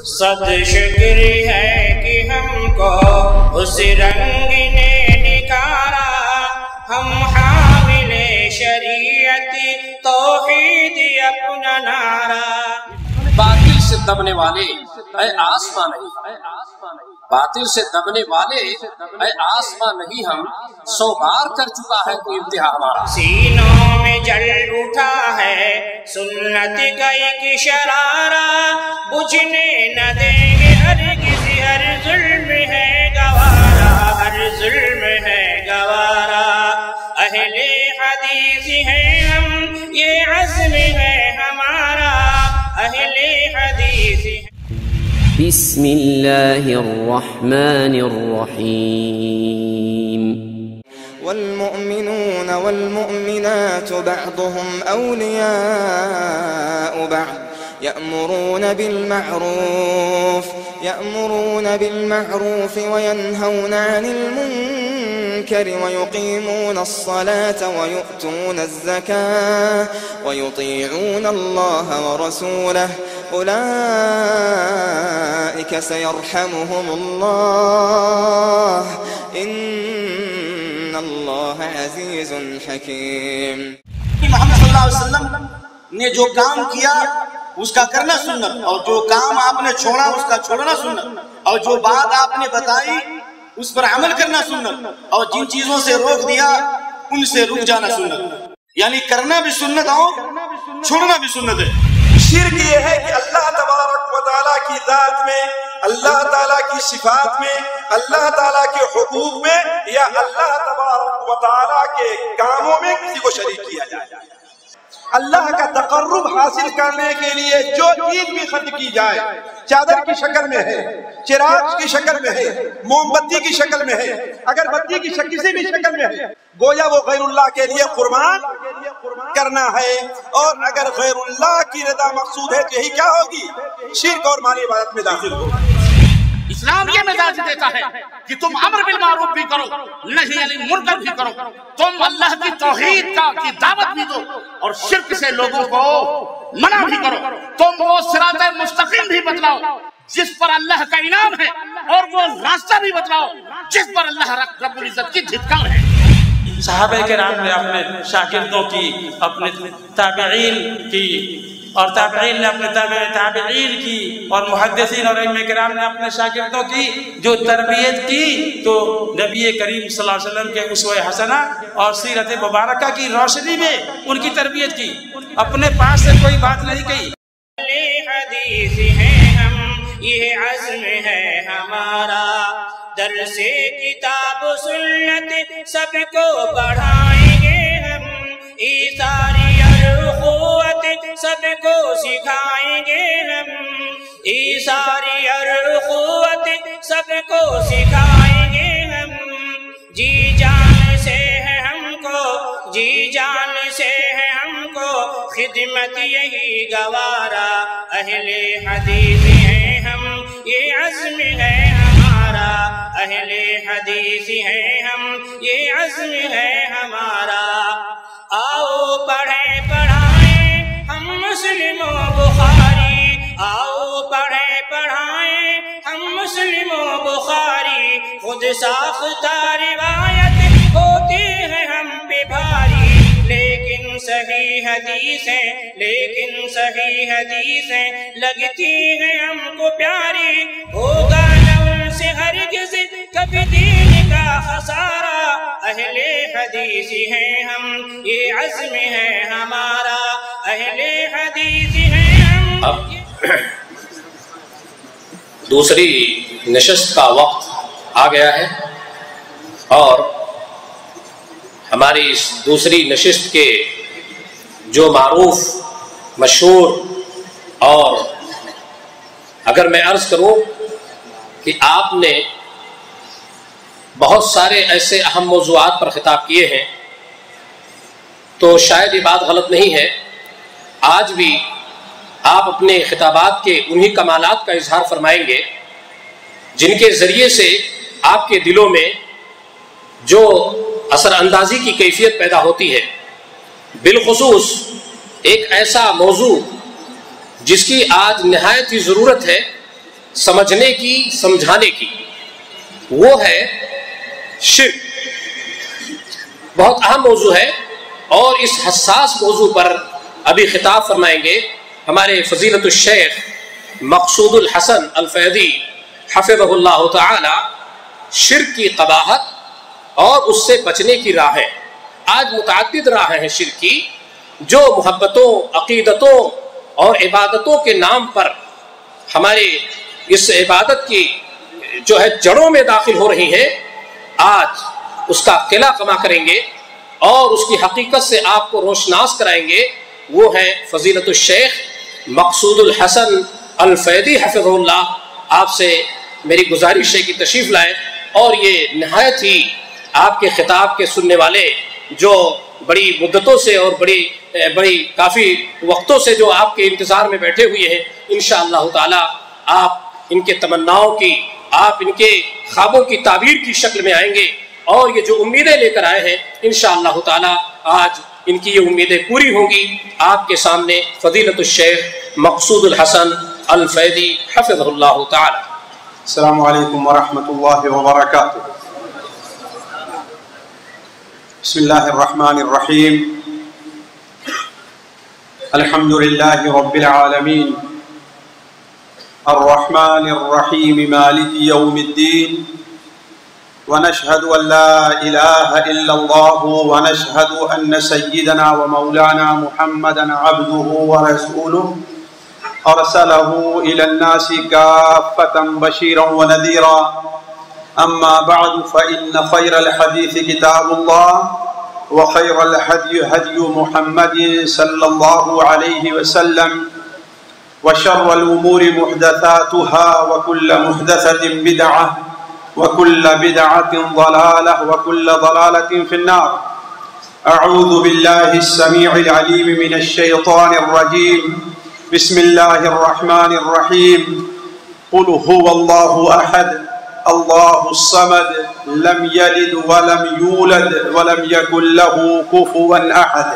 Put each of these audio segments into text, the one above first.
صد شکر ہے کہ ہم کو اس رنگ نے نکھارا، ہم حامل شریعت توحید اپنا نعرہ۔ باطل سے دبنے والے اے آسمان نہیں، باطل سے دبنے والے اے آسمان نہیں، ہم 100 بار کر چکا ہے کوئی انتہا ہمارا۔ سینوں میں جل اٹھا ہے سنت کا ایک شرارہ، بجھنے نہ دیں گے ہرگز، ہر ظلم ہے گوارا، ہر ظلم ہے گوارا۔ اہل حدیث ہیں ہم، یہ عزم ہے ہمارا، اہل حدیث ہیں۔ بسم اللہ الرحمن الرحیم۔ والمؤمنون والمؤمنات بعضهم أولياء بعض يأمرون بالمعروف وينهون عن المنكر ويقيمون الصلاة ويؤتون الزكاة ويطيعون الله ورسوله أولئك سيرحمهم الله إن الله عزيز حكيم۔ محمد صلی اللہ علیہ وسلم نے جو کام کیا اس کا کرنا سنت، اور جو کام آپ نے چھوڑا اس کا چھوڑنا سنت، اور جو بات آپ نے بتائی اس پر عمل کرنا سنت، اور جن چیزوں سے روک دیا ان سے رک جانا سنت۔ یعنی کرنا بھی سنت اور چھوڑنا بھی سنت ہے۔ شرک یہ ہے کہ اللہ تبارک و تعالیٰ کی ذات میں، اللہ تعالیٰ کی صفات میں، اللہ تعالیٰ کے حقوق میں یا اللہ تبارک و تعالیٰ کے کاموں میں کسی کو شریک کیا جائے۔ اللہ کا تقرب حاصل کرنے کے لیے جو چیز بھی خرچ کی جائے، چادر کی شکل میں ہے، چراغ کی شکل میں ہے، موم بتی کی شکل میں ہے، اگر بتی کی کسی بھی شکل میں ہے، گویا وہ غیر اللہ کے لیے قربان کرنا ہے۔ اور اگر غیر اللہ کی رضا مقصود ہے تو یہی کیا ہوگی؟ شرک اور مالی عبادت میں داخل ہوگی۔ اسلام یہ مزاج دیتا ہے کہ تم امر بالمعروف بھی کرو، نہی عن المنکر بھی کرو، تم اللہ کی توحید کی دعوت بھی دو اور شرک سے لوگوں کو منع بھی کرو، تم وہ صراط مستقیم بھی بتلاؤ جس پر اللہ کا انعام ہے، اور وہ راستہ بھی بتلاؤ جس پر اللہ رب العزت کی دھتکار ہے۔ صحابہ کرام نے اپنے شاگردوں کی، اپنے تابعین کی، اور تابعین نے اپنے تابعین کی، اور محدثین اور ائمہ کرام نے اپنے شاگردوں کی جو تربیت کی، تو نبی کریم صلی اللہ علیہ وسلم کے اسوہ حسنہ اور سیرت مبارکہ کی روشنی میں ان کی تربیت کی، اپنے پاس سے کوئی بات نہیں کہی۔ حدیث ہیں ہم، یہ عزم ہے ہمارا، درس کتاب و سنت سب کو پڑھائیں گے ہم، ایثاری اور اخوت سب کو سکھائیں گے ہم، ایثاری اور اخوت سب کو سکھائیں گے ہم، جی جان سے ہے ہم کو، جی جان سے ہے ہم کو خدمت یہی گوارا، اہل حدیث ہیں ہم، یہ عزم ہے ہمارا، اہل حدیث ہیں ہم، یہ عزم ہے ہمارا۔ آؤ پڑھیں پڑھائیں ہم مسلم و بخاری، آؤ پڑھیں پڑھائیں ہم مسلم و بخاری، خود ساختہ روایت ہوتی ہے ہم پہ بھاری، لیکن صحیح حدیثیں، لیکن صحیح حدیثیں لگتی ہیں ہم کو پیاری، ہوگا نہ ان سے ہرگز کبھی دین کا خسارہ، اہل حدیث ہیں ہم، یہ عزم ہے ہمارا، اہل حدیث ہیں ہم۔ اب دوسری نشست کا وقت آ گیا ہے، اور ہماری اس دوسری نشست کے جو معروف، مشہور، اور اگر میں عرض کروں کہ آپ نے بہت سارے ایسے اہم موضوعات پر خطاب کیے ہیں، تو شاید یہ بات غلط نہیں ہے، آج بھی آپ اپنے خطابات کے انہی کمالات کا اظہار فرمائیں گے جن کے ذریعے سے آپ کے دلوں میں جو اثر اندازی کی کیفیت پیدا ہوتی ہے، بالخصوص ایک ایسا موضوع جس کی آج نہایت ہی ضرورت ہے سمجھنے کی، سمجھانے کی، وہ ہے شرک۔ بہت اہم موضوع ہے اور اس حساس موضوع پر ابھی خطاب فرمائیں گے ہمارے فضیلت الشیخ مقصود الحسن الفیدی حفظہ اللہ تعالی۔ شرک کی قباحت اور اس سے بچنے کی راہیں۔ آج متعدد راہیں ہیں شرک کی جو محبتوں، عقیدتوں اور عبادتوں کے نام پر ہمارے اس عبادت کی جو ہے جڑوں میں داخل ہو رہی ہیں۔ آج اس کا قلع کما کریں گے اور اس کی حقیقت سے آپ کو روشناس کرائیں گے، وہ ہیں فضیلت الشیخ مقصود الحسن الفیدی حفظہ اللہ۔ آپ سے میری گزارش ہے کہ تشریف لائیں اور یہ نہایت ہی آپ کے خطاب کے سننے والے جو بڑی مدتوں سے اور بڑی کافی وقتوں سے جو آپ کے انتظار میں بیٹھے ہوئے ہیں، انشاءاللہ تعالی آپ ان کے تمناؤں کی، آپ ان کے خوابوں کی تعبیر کی شکل میں آئیں گے اور یہ جو امیدیں لے کر آئے ہیں انشاءاللہ تعالی آج ان کی یہ امیدیں پوری ہوں گی۔ آپ کے سامنے فضیلت الشیخ مقصود الحسن الفیدی حفظہ اللہ تعالی۔ السلام علیکم ورحمۃ اللہ وبرکاتہ۔ بسم اللہ الرحمن الرحیم۔ الحمد للہ رب العالمین الرحمن الرحیم مالک یوم الدین، ونشهد ان لا اله الا الله ونشهد ان سيدنا ومولانا محمدا عبده ورسوله ارسله الى الناس كافة بشيرا ونذيرا، اما بعد فان خير الحديث كتاب الله وخير الهدي هدي محمد صلى الله عليه وسلم، وشر الامور محدثاتها وكل محدثة بدعة وكل بدعة ضلالة وكل ضلالة في النار۔ أعوذ بالله السميع العليم من الشيطان الرجيم، بسم الله الرحمن الرحيم، قل هو الله أحد الله الصمد لم يلد ولم يولد ولم يكن له كفوا أحد۔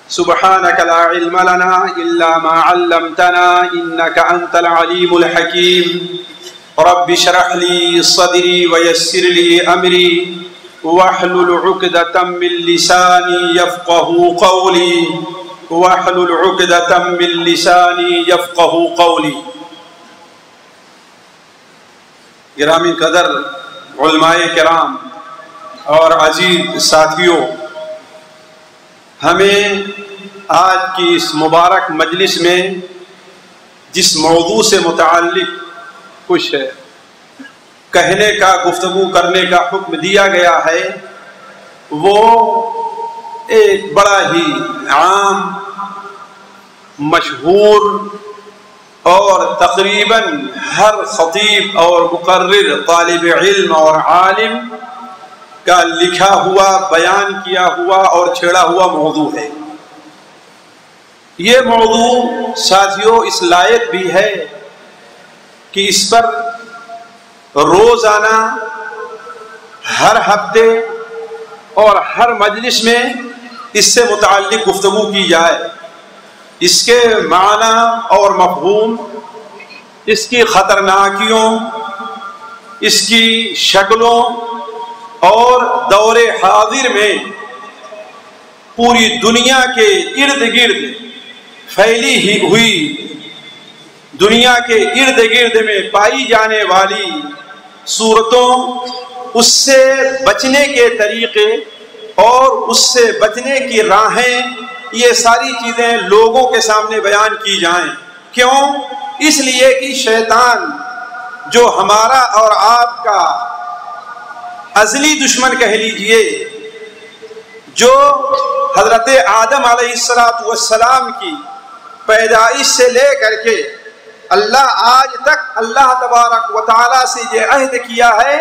سبحانك لا علم لنا إلا ما علمتنا إنك أنت العليم الحكيم۔ رب اشرح لي صدري ويسر لي أمري واحلل عقدة من لساني يفقهوا قولي واحلل عقدة من لساني يفقهوا قولي۔ گرامی قدر علماء کرام اور عزیز ساتھیوں، ہمیں آج کی اس مبارک مجلس میں جس موضوع سے متعلق کچھ کہنے کا، گفتگو کرنے کا حکم دیا گیا ہے، وہ ایک بڑا ہی عام، مشہور اور تقریباً ہر خطیب اور مقرر، طالب علم اور عالم کا لکھا ہوا، بیان کیا ہوا اور چھیڑا ہوا موضوع ہے۔ یہ موضوع ساتھیوں اس لائق بھی ہے کہ اس پر روزانہ، ہر ہفتے اور ہر مجلس میں اس سے متعلق گفتگو کی جائے، اس کے معنی اور مفہوم، اس کی خطرناکیوں، اس کی شکلوں اور دور حاضر میں پوری دنیا کے ارد گرد پھیلی ہی ہوئی، دنیا کے ارد گرد میں پائی جانے والی صورتوں، اس سے بچنے کے طریقے اور اس سے بچنے کی راہیں، یہ ساری چیزیں لوگوں کے سامنے بیان کی جائیں۔ کیوں؟ اس لیے کہ شیطان جو ہمارا اور آپ کا ازلی دشمن کہہ لیجئے، جو حضرت آدم علیہ السلام کی پیدائش سے لے کر کے اللہ آج تک اللہ تبارک و تعالیٰ سے یہ عہد کیا ہے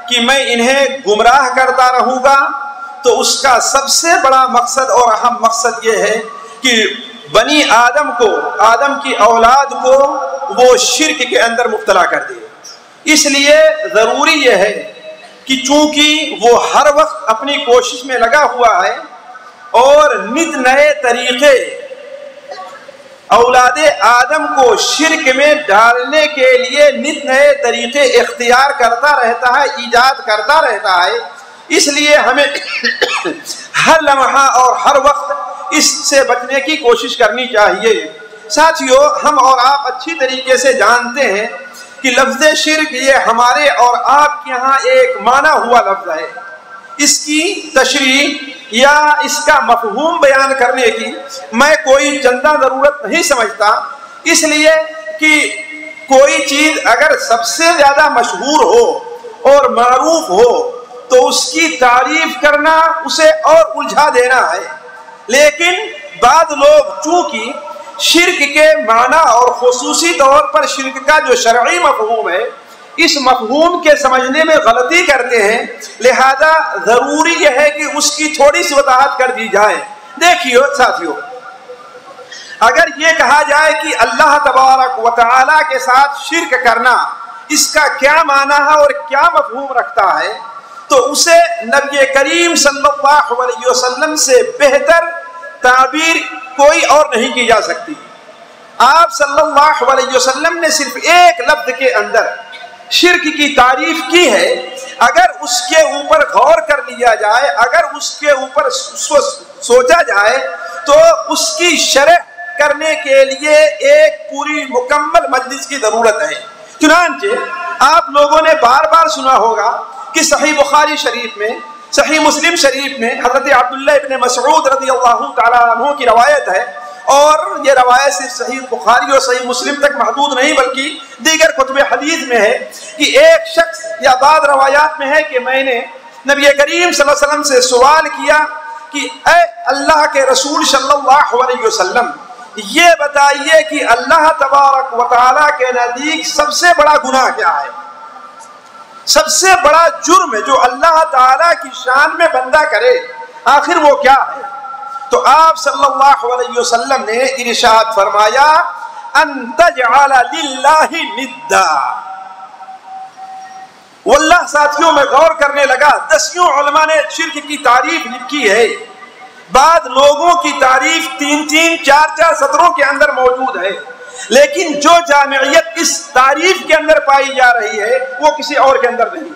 کہ میں انہیں گمراہ کرتا رہوں گا، تو اس کا سب سے بڑا مقصد اور اہم مقصد یہ ہے کہ بنی آدم کو، آدم کی اولاد کو وہ شرک کے اندر مبتلا کر دے۔ اس لیے ضروری یہ ہے کہ چونکہ وہ ہر وقت اپنی کوشش میں لگا ہوا ہے اور نت نئے طریقے اولاد آدم کو شرک میں ڈالنے کے لیے نت نئے طریقے اختیار کرتا رہتا ہے، ایجاد کرتا رہتا ہے. اس لیے ہمیں ہر لمحہ اور ہر وقت اس سے بچنے کی کوشش کرنی چاہیے. ساتھیو، ہم اور آپ اچھی طریقے سے جانتے ہیں کہ لفظ شرک یہ ہمارے اور آپ کے یہاں ایک مانا ہوا لفظ ہے. اس کی تشریح یا اس کا مفہوم بیان کرنے کی میں کوئی چندہ ضرورت نہیں سمجھتا، اس لیے کہ کوئی چیز اگر سب سے زیادہ مشہور ہو اور معروف ہو تو اس کی تعریف کرنا اسے اور الجھا دینا ہے. لیکن بعض لوگ چونکہ شرک کے معنی اور خصوصی طور پر شرک کا جو شرعی مفہوم ہے اس مفہوم کے سمجھنے میں غلطی کرتے ہیں، لہذا ضروری یہ ہے کہ اس کی تھوڑی سی وضاحت کر دی جائے. دیکھیو ساتھیو، اگر یہ کہا جائے کہ اللہ تبارک و تعالی کے ساتھ شرک کرنا اس کا کیا معنی ہے اور کیا مفہوم رکھتا ہے، تو اسے نبی کریم صلی اللہ علیہ وسلم سے بہتر تعبیر کوئی اور نہیں کی جا سکتی. آپ صلی اللہ علیہ وسلم نے صرف ایک لفظ کے اندر شرک کی تعریف کی ہے. اگر اس کے اوپر غور کر لیا جائے، اگر اس کے اوپر سوچا جائے تو اس کی شرح کرنے کے لیے ایک پوری مکمل مجلس کی ضرورت ہے. چنانچہ آپ لوگوں نے بار بار سنا ہوگا کہ صحیح بخاری شریف میں، صحیح مسلم شریف میں حضرت عبداللہ ابن مسعود رضی اللہ تعالیٰ عنہ کی روایت ہے، اور یہ روایت صرف صحیح بخاری اور صحیح مسلم تک محدود نہیں بلکہ دیگر کتب حدیث میں ہے کہ ایک شخص، یا بعض روایات میں ہے کہ میں نے نبی کریم صلی اللہ علیہ وسلم سے سوال کیا کہ اے اللہ کے رسول صلی اللہ علیہ وسلم، یہ بتائیے کہ اللہ تبارک و تعالیٰ کے نزدیک سب سے بڑا گناہ کیا ہے، سب سے بڑا جرم جو اللہ تعالیٰ کی شان میں بندہ کرے آخر وہ کیا ہے؟ تو آپ صلی اللہ علیہ وسلم نے ارشاد فرمایا ان تجعل للہ ندا. واللہ ساتھیوں میں غور کرنے لگا، دسیوں علماء نے شرک کی تعریف لکھی ہے. بعض لوگوں کی تعریف 3-3 4-4 سطروں کے اندر موجود ہے، لیکن جو جامعیت اس تعریف کے اندر پائی جا رہی ہے وہ کسی اور کے اندر نہیں.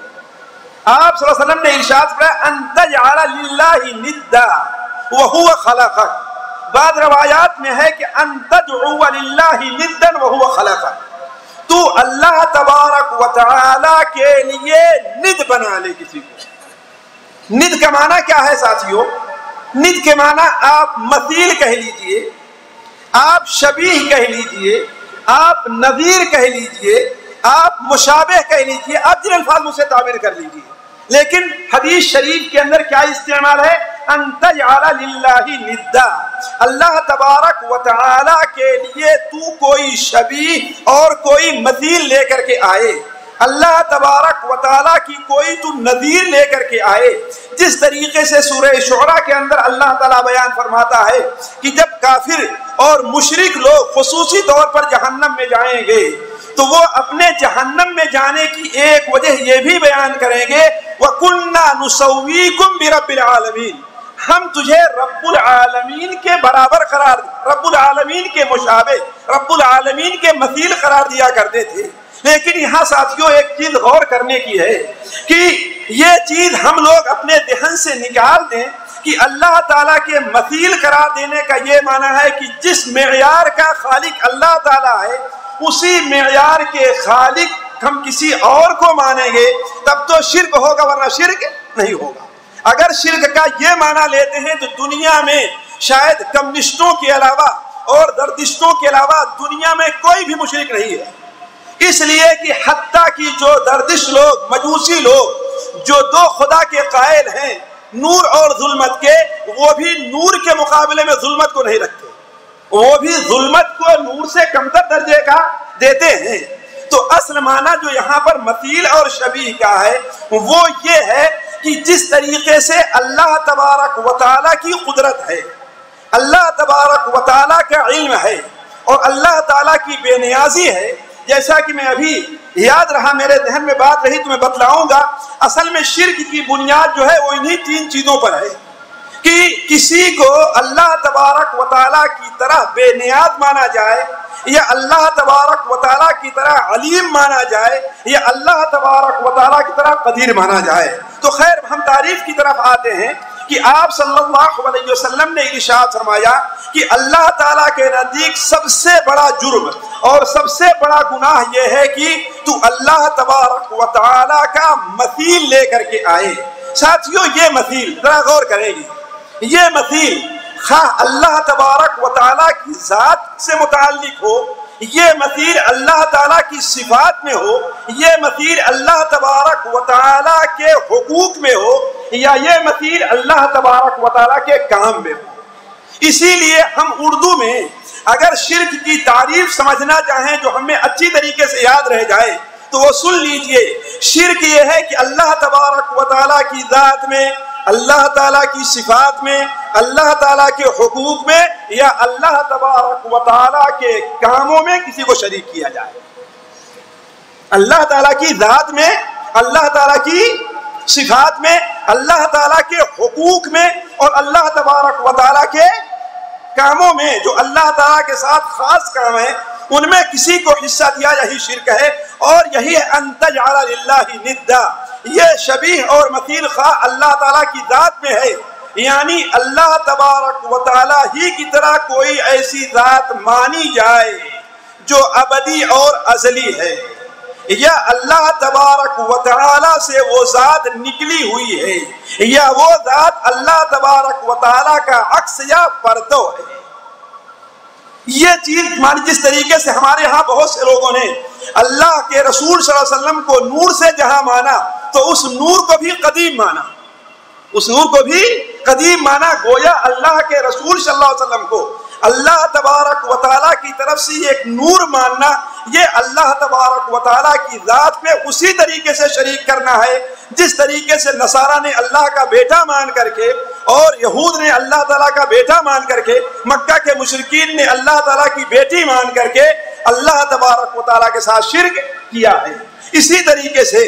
آپ صلی اللہ علیہ وسلم نے ارشاد فرمایا ان تجعل للہ ندا وَهُوَ خَلَقَكَ. بعض روایات میں ہے کہ ان تدعو للہ ندا وَهُوَ خَلَقَكَ، تو اللہ تبارک و تعالی کے لیے ند بنا لے کسی کو. ند کا معنی کیا ہے ساتھیو؟ ند کے معنی آپ مثیل کہہ لیجئے، آپ شبیہ کہہ لیجئے، آپ نظیر کہہ لیجئے، آپ مشابہ کہہ لیجئے، آپ جن الفاظ مجھ سے تعبیر کر لیجئے. لیکن حدیث شریف کے اندر کیا استعمال ہے؟ ان تجعل للہ ندا، اللہ تبارک و تعالی کے لیے تو کوئی شبیہ اور کوئی مثیل لے کر کے آئے، اللہ تبارک و تعالی کی کوئی تو نظیر لے کر کے آئے. جس طریقے سے سورہ شعراء کے اندر اللہ تعالیٰ بیان فرماتا ہے کہ جب کافر اور مشرک لوگ خصوصی طور پر جہنم میں جائیں گے تو وہ اپنے جہنم میں جانے کی ایک وجہ یہ بھی بیان کریں گے وَكُنَّا نُسَوِّيكُمْ بِرَبِّ الْعَالَمِينَ، ہم تجھے رب العالمین کے برابر قرار، رب العالمین کے مشابہ، رب العالمین کے مثیل قرار دیا کرتے تھے. لیکن یہاں ساتھیوں ایک چیز غور کرنے کی ہے کہ یہ چیز ہم لوگ اپنے ذہن سے نکال دیں کہ اللہ تعالیٰ کے مثیل قرار دینے کا یہ معنی ہے کہ جس معیار کا خالق اللہ تعالیٰ ہے اسی معیار کے خالق ہم کسی اور کو مانیں گے تب تو شرک ہوگا، ورنہ شرک نہیں ہوگا. اگر شرک کا یہ معنی لیتے ہیں تو دنیا میں شاید کمیونسٹوں کے علاوہ اور دردشتوں کے علاوہ دنیا میں کوئی بھی مشرک نہیں ہے. اس لیے کہ حتیٰ کہ جو دردش لوگ، مجوسی لوگ جو دو خدا کے قائل ہیں، نور اور ظلمت کے، وہ بھی نور کے مقابلے میں ظلمت کو نہیں رکھتے، وہ بھی ظلمت کو نور سے کمتر درجے کا دیتے ہیں. تو اصل معنی جو یہاں پر مثیل اور شبیہ کا ہے وہ یہ ہے کہ جس طریقے سے اللہ تبارک و تعالیٰ کی قدرت ہے، اللہ تبارک و تعالیٰ کا علم ہے اور اللہ تعالیٰ کی بے نیازی ہے، جیسا کہ میں ابھی یاد رہا میرے ذہن میں بات رہی تو میں بتلاؤں گا. اصل میں شرک کی بنیاد جو ہے وہ انہی 3 چیزوں پر ہے کہ کسی کو اللہ تبارک و تعالیٰ کی طرح بے نیاز مانا جائے یا اللہ تبارک و تعالیٰ کی طرح علیم مانا جائے یا اللہ تبارک و تعالیٰ کی طرح قدیر مانا جائے. تو خیر ہم تعریف کی طرف آتے ہیں کہ آپ صلی اللہ علیہ وسلم نے ارشاد فرمایا کہ اللہ تعالیٰ کے نزدیک سب سے بڑا جرم اور سب سے بڑا گناہ یہ ہے کہ تو اللہ تبارک و تعالیٰ کا مثیل لے کر کے آئے. ساتھیوں یہ مثیل ذرا غور کریں گے، یہ مثیل خواہ اللہ تبارک و تعالیٰ کی ذات سے متعلق ہو، یہ مثیل اللہ تعالیٰ کی صفات میں ہو، یہ مثیل اللہ تبارک و تعالیٰ کے حقوق میں ہو، یا یہ مثیل اللہ تبارک و تعالیٰ کے کام میں ہو. اسی لیے ہم اردو میں اگر شرک کی تعریف سمجھنا چاہیں جو ہمیں اچھی طریقے سے یاد رہ جائے تو وہ سن لیجئے. شرک یہ ہے کہ اللہ تبارک و تعالیٰ کی ذات میں، اللہ تعالیٰ کی صفات میں، اللہ تعالیٰ کے حقوق میں یا اللہ تبارک و تعالیٰ کے کاموں میں کسی کو شریک کیا جائے. اللہ تعالیٰ کی ذات میں، اللہ تعالیٰ کی صفات میں، اللہ تعالیٰ کے حقوق میں اور اللہ تبارک و تعالیٰ کے کاموں میں جو اللہ تعالیٰ کے ساتھ خاص کام ہیں ان میں کسی کو حصہ دیا، یہی شرک ہے. اور یہی ہے ان تجعل للہ ندا، یہ شبیہ اور مثیل خواہ اللہ تعالیٰ کی ذات میں ہے، یعنی اللہ تبارک و تعالیٰ ہی کی طرح کوئی ایسی ذات مانی جائے جو ابدی اور ازلی ہے، یا اللہ تبارک و تعالیٰ سے وہ ذات نکلی ہوئی ہے، یا وہ ذات اللہ تبارک و تعالیٰ کا عکس یا پرتو ہے. یہ چیز جس طریقے سے ہمارے ہاں بہت سے لوگوں نے اللہ کے رسول صلی اللہ علیہ وسلم کو نور سے جہاں مانا تو اس نور کو بھی قدیم مانا، اس نور کو بھی قدیم مانا. گویا اللہ کے رسول صلی اللہ علیہ وسلم کو اللہ تبارک و تعالیٰ کی طرف سے ایک نور ماننا، یہ اللہ تبارک و تعالیٰ کی ذات میں اسی طریقے سے شریک کرنا ہے جس طریقے سے نصارہ نے اللہ کا بیٹا مان کر کے اور یہود نے اللہ تعالیٰ کا بیٹا مان کر کے، مکہ کے مشرکین نے اللہ تعالیٰ کی بیٹی مان کر کے اللہ تبارک و تعالیٰ کے ساتھ شرک کیا ہے. اسی طریقے سے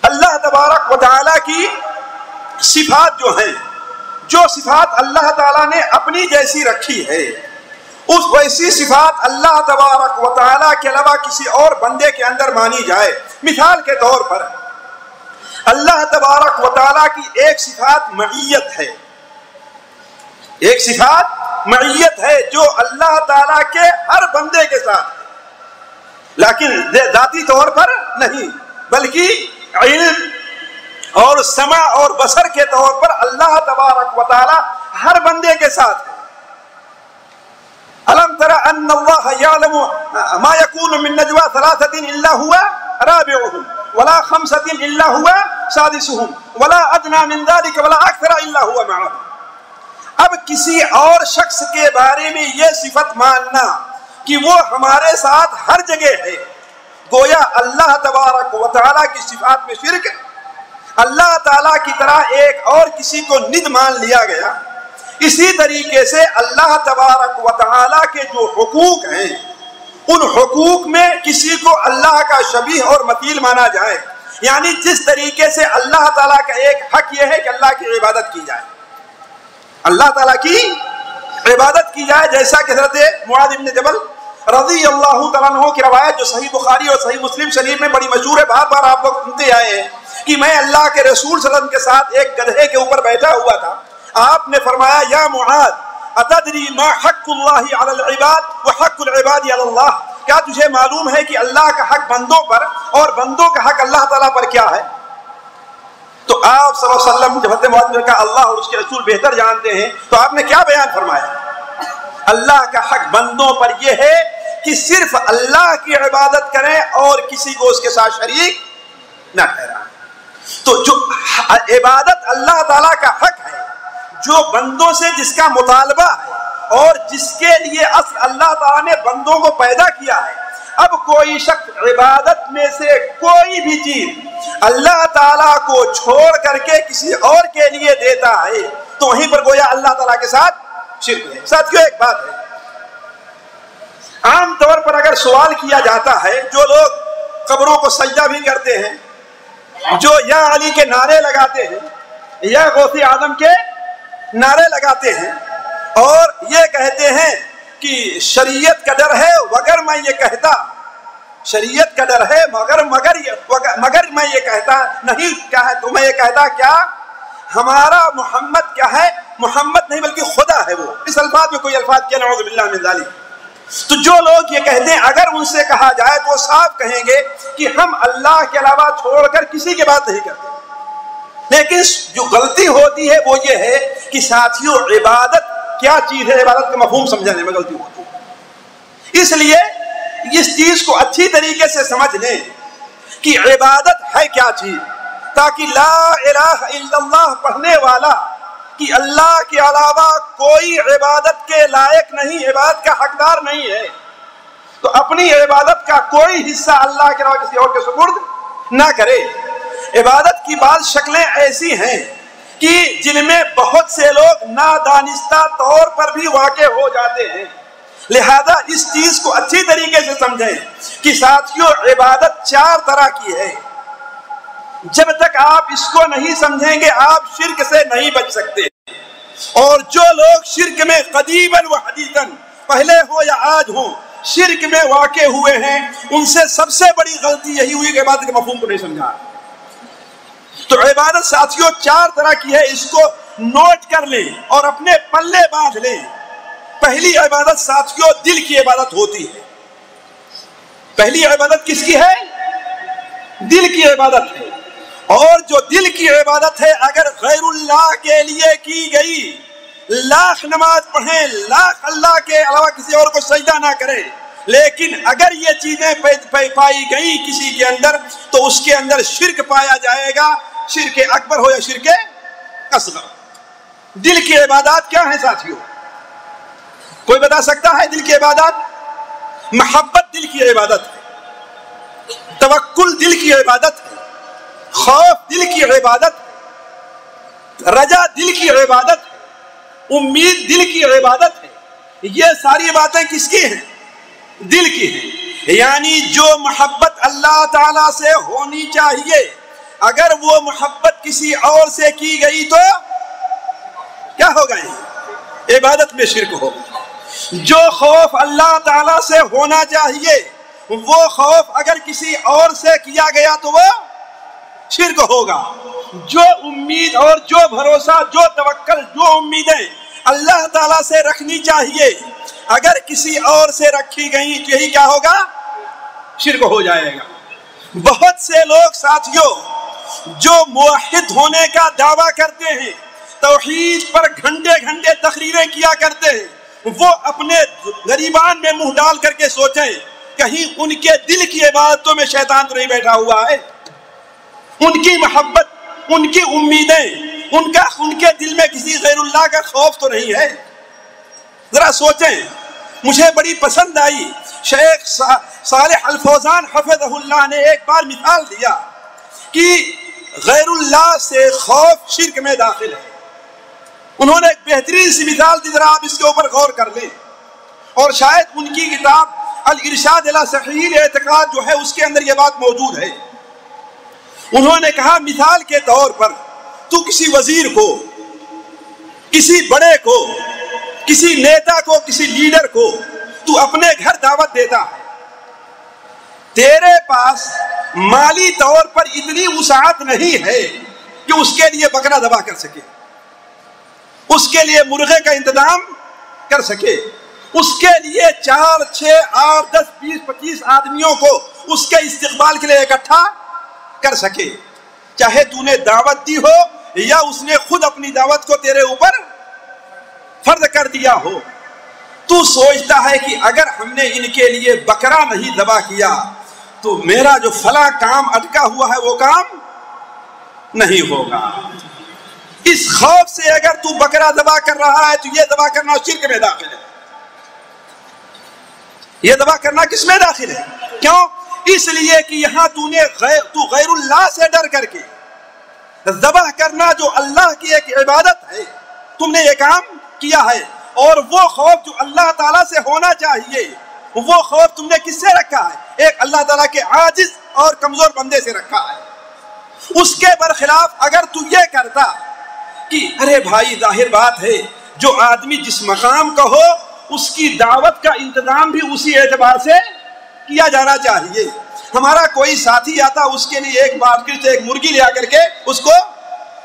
اللہ تبارک و تعالیٰ کی صفات جو ہیں، جو صفات اللہ تعالیٰ نے اپنی جیسی رکھی ہے، اس ویسی صفات اللہ تبارک و تعالیٰ کے علاوہ کسی اور بندے کے اندر مانی جائے. مثال کے طور پر اللہ تبارک و تعالیٰ کی ایک صفات معیت ہے، ایک صفات معیت ہے جو اللہ تعالیٰ کے ہر بندے کے ساتھ، لیکن ذاتی طور پر نہیں بلکہ علم اور سمع اور بصر کے طور پر اللہ تبارک و تعالی ہر بندے کے ساتھ ہے. الم تر ان اللہ یعلم ما یکون من نجوى ثلاثة الا هو رابعهم ولا خمسة الا هو سادسهم ولا ادنى من ذلك ولا اکثر الا هو معهم. اب کسی اور شخص کے بارے میں یہ صفت ماننا کہ وہ ہمارے ساتھ ہر جگہ ہے، گویا اللہ تبارک و تعالیٰ کی صفات میں شرک، اللہ تعالیٰ کی طرح ایک اور کسی کو ند مان لیا گیا. اسی طریقے سے اللہ تبارک و تعالیٰ کے جو حقوق ہیں ان حقوق میں کسی کو اللہ کا شبیہ اور مثیل مانا جائے، یعنی جس طریقے سے اللہ تعالیٰ کا ایک حق یہ ہے کہ اللہ کی عبادت کی جائے، اللہ تعالیٰ کی عبادت کی جائے، جیسا کہ حضرت معاذ بن جبل رضی اللہ تعالیٰ عنہ کی روایت جو صحیح بخاری اور صحیح مسلم شریف میں بڑی مشہور ہے، بار بار آپ لوگ سنتے آئے ہیں کہ میں اللہ کے رسول صلی اللہ علیہ وسلم کے ساتھ ایک گدھے کے اوپر بیٹھا ہوا تھا. آپ نے فرمایا یا معاذ اتدری ما حق اللہ علی العباد وحق العباد علی اللہ، کیا تجھے معلوم ہے کہ اللہ کا حق بندوں پر اور بندوں کا حق اللہ تعالیٰ پر کیا ہے؟ تو آپ صلی اللہ علیہ وسلم جب حضرت معاذ نے کہا اللہ اور اس کے رسول بہتر جانتے ہیں، تو آپ نے کیا بیان فرمایا؟ اللہ کا حق بندوں پر یہ ہے کہ صرف اللہ کی عبادت کریں اور کسی کو اس کے ساتھ شریک نہ ٹھہرائیں. تو جو عبادت اللہ تعالیٰ کا حق ہے، جو بندوں سے جس کا مطالبہ ہے اور جس کے لیے اصل اللہ تعالیٰ نے بندوں کو پیدا کیا ہے، اب کوئی شخص عبادت میں سے کوئی بھی چیز اللہ تعالیٰ کو چھوڑ کر کے کسی اور کے لیے دیتا ہے تو وہیں پر گویا اللہ تعالیٰ کے ساتھ شرک ہے. ساتھیوں ایک بات ہے، عام طور پر اگر سوال کیا جاتا ہے، جو لوگ قبروں کو سجدہ بھی کرتے ہیں جو یا علی کے نعرے لگاتے ہیں، یا غوث اعظم کے نعرے لگاتے ہیں اور یہ کہتے ہیں کہ شریعت کا ڈر ہے مگر میں یہ کہتا، شریعت کا ڈر ہے مگر میں یہ کہتا نہیں، کیا ہے تو میں یہ کہتا کیا ہمارا محمد کیا ہے، محمد نہیں بلکہ خدا ہے وہ، اس الفاظ میں کوئی الفاظ کیا نعوذ باللہ من ذالک۔ تو جو لوگ یہ کہتے ہیں اگر ان سے کہا جائے تو وہ صاف کہیں گے کہ ہم اللہ کے علاوہ چھوڑ کر کسی کی بات نہیں کرتے، لیکن جو غلطی ہوتی ہے وہ یہ ہے کہ ساتھیوں عبادت کیا چیز ہے، عبادت کا مفہوم سمجھانے میں غلطی ہوتی ہے۔ اس لیے اس چیز کو اچھی طریقے سے سمجھ لیں کہ عبادت ہے کیا چیز، تاکہ لا الہ الا اللہ پڑھنے والا کہ اللہ کے علاوہ کوئی عبادت کے لائق نہیں، عبادت کا حقدار نہیں ہے، تو اپنی عبادت کا کوئی حصہ اللہ کے علاوہ کسی اور کے سپرد نہ کرے۔ عبادت کی بعض شکلیں ایسی ہیں کہ جن میں بہت سے لوگ نادانستہ طور پر بھی واقع ہو جاتے ہیں، لہذا اس چیز کو اچھی طریقے سے سمجھیں کہ ساتھیوں عبادت 4 طرح کی ہے۔ جب تک آپ اس کو نہیں سمجھیں گے آپ شرک سے نہیں بچ سکتے، اور جو لوگ شرک میں قدیماً و حدیثاً پہلے ہو یا آج ہو شرک میں واقع ہوئے ہیں، ان سے سب سے بڑی غلطی یہی ہوئی کہ عبادت کے مفہوم کو نہیں سمجھا۔ تو عبادت ساتھیوں 4 طرح کی ہے، اس کو نوٹ کر لیں اور اپنے پلے باندھ لیں۔ پہلی عبادت ساتھیوں دل کی عبادت ہوتی ہے۔ پہلی عبادت کس کی ہے؟ دل کی عبادت ہے، اور جو دل کی عبادت ہے اگر غیر اللہ کے لیے کی گئی، لاکھ نماز پڑھیں، لاکھ اللہ کے علاوہ کسی اور کو سجدہ نہ کریں، لیکن اگر یہ چیزیں پائی گئی کسی کے اندر تو اس کے اندر شرک پایا جائے گا، شرک اکبر ہو یا شرک اصغر۔ دل کی عبادات کیا ہیں ساتھیوں؟ کوئی بتا سکتا ہے دل کی عبادات؟ محبت دل کی عبادت ہے، توکل دل کی عبادت ہے، خوف دل کی عبادت ہے، رجا دل کی عبادت ہے، امید دل کی عبادت ہے۔ یہ ساری باتیں کس کی ہیں؟ دل کی ہیں۔ یعنی جو محبت اللہ تعالی سے ہونی چاہیے اگر وہ محبت کسی اور سے کی گئی تو کیا ہوگا؟ عبادت میں شرک ہوگا۔ جو خوف اللہ تعالی سے ہونا چاہیے وہ خوف اگر کسی اور سے کیا گیا تو وہ شرک ہوگا۔ جو امید اور جو بھروسہ، جو توکل، جو امیدیں اللہ تعالیٰ سے رکھنی چاہیے اگر کسی اور سے رکھی گئی تو یہی کیا ہوگا؟ شرک ہو جائے گا۔ بہت سے لوگ ساتھیوں جو موحد ہونے کا دعویٰ کرتے ہیں، توحید پر گھنٹے گھنٹے تقریریں کیا کرتے ہیں، وہ اپنے غریبان میں منہ ڈال کر کے سوچیں کہیں ان کے دل کی عبادتوں میں شیطان تو نہیں بیٹھا ہوا ہے؟ ان کی محبت، ان کی امیدیں، ان کے دل میں کسی غیر اللہ کا خوف تو نہیں ہے؟ ذرا سوچیں۔ مجھے بڑی پسند آئی شیخ صالح الفوزان حفظہ اللہ نے ایک بار مثال دیا کہ غیر اللہ سے خوف شرک میں داخل ہے۔ انہوں نے ایک بہترین سی مثال دی، ذرا آپ اس کے اوپر غور کر لیں، اور شاید ان کی کتاب الارشاد الی صحیح الاعتقاد جو ہے اس کے اندر یہ بات موجود ہے۔ انہوں نے کہا مثال کے طور پر تو کسی وزیر کو، کسی بڑے کو، کسی نیتا کو، کسی لیڈر کو تو اپنے گھر دعوت دیتا ہے، تیرے پاس مالی طور پر اتنی وسعت نہیں ہے کہ اس کے لیے بکرا ذبح کر سکے، اس کے لیے مرغے کا انتظام کر سکے، اس کے لیے 4، 6، 8، 10، 20، 25 آدمیوں کو اس کے استقبال کے لیے اکٹھا کر سکے، چاہے تو نے دعوت دی ہو یا اس نے خود اپنی دعوت کو تیرے اوپر فرض کر دیا ہو۔ تو سوچتا ہے کہ اگر ہم نے ان کے لیے بکرا نہیں ذبح کیا تو میرا جو فلاں کام اٹکا ہوا ہے وہ کام نہیں ہوگا۔ اس خوف سے اگر تو بکرا ذبح کر رہا ہے تو یہ ذبح کرنا شرک میں داخل ہے۔ یہ ذبح کرنا کس میں داخل ہے؟ کیوں؟ اس لیے کہ یہاں تو غیر اللہ سے ڈر کر کے ذبح کرنا جو اللہ کی ایک عبادت ہے، تم نے یہ کام کیا ہے، اور وہ خوف جو اللہ تعالیٰ سے ہونا چاہیے وہ خوف تم نے کس سے رکھا ہے؟ ایک اللہ تعالیٰ کے عاجز اور کمزور بندے سے رکھا ہے۔ اس کے برخلاف اگر تو یہ کرتا کہ ارے بھائی ظاہر بات ہے جو آدمی جس مقام کا ہو اس کی دعوت کا انتظام بھی اسی اعتبار سے کیا جانا چاہیے. ہمارا کوئی ساتھی آتا اس کے لیے ایک مارکیٹ سے ایک مرغی لے آ کر کے اس کو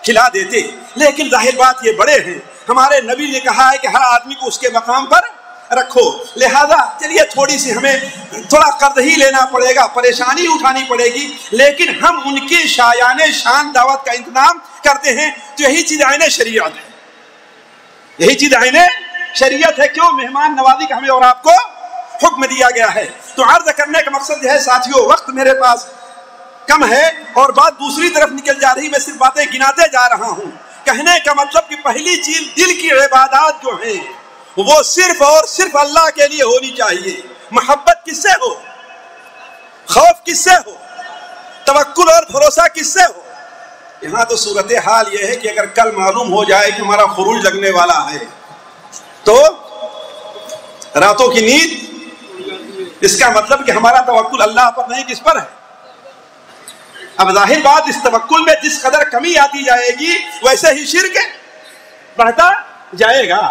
کھلا دیتے. لیکن ظاہر بات یہ بڑے ہیں, ہمارے نبی نے کہا ہے کہ ہر آدمی کو اس کے مقام پر رکھو, لہذا چلیے تھوڑی سی ہمیں تھوڑا قرض ہی لینا پڑے گا, پریشانی اٹھانی پڑے گی, لیکن ہم ان کی شایان شان دعوت کا انتظام کرتے ہیں. تو یہی چیز عین شریعت ہے, یہی چیز عین شریعت ہے. کیوں مہمان نوازی کا ہمیں اور آپ کو حکم دیا گیا ہے. تو عرض کرنے کا مقصد یہ ہے ساتھیوں, وقت میرے پاس کم ہے اور بات دوسری طرف نکل جا رہی, میں صرف باتیں گناتے جا رہا ہوں. کہنے کا مطلب کہ پہلی چیز دل کی عبادات جو ہیں وہ صرف اور صرف اللہ کے لیے ہونی چاہیے. محبت کس سے ہو, خوف کس سے ہو, توکل اور بھروسہ کس سے ہو. یہاں تو صورتحال یہ ہے کہ اگر کل معلوم ہو جائے کہ ہمارا خروج لگنے والا ہے تو راتوں کی نیند, اس کا مطلب کہ ہمارا توکل اللہ پر نہیں کس پر ہے. اب ظاہر بات اس توکل میں جس قدر کمی آتی جائے گی ویسے ہی شرک بڑھتا جائے گا.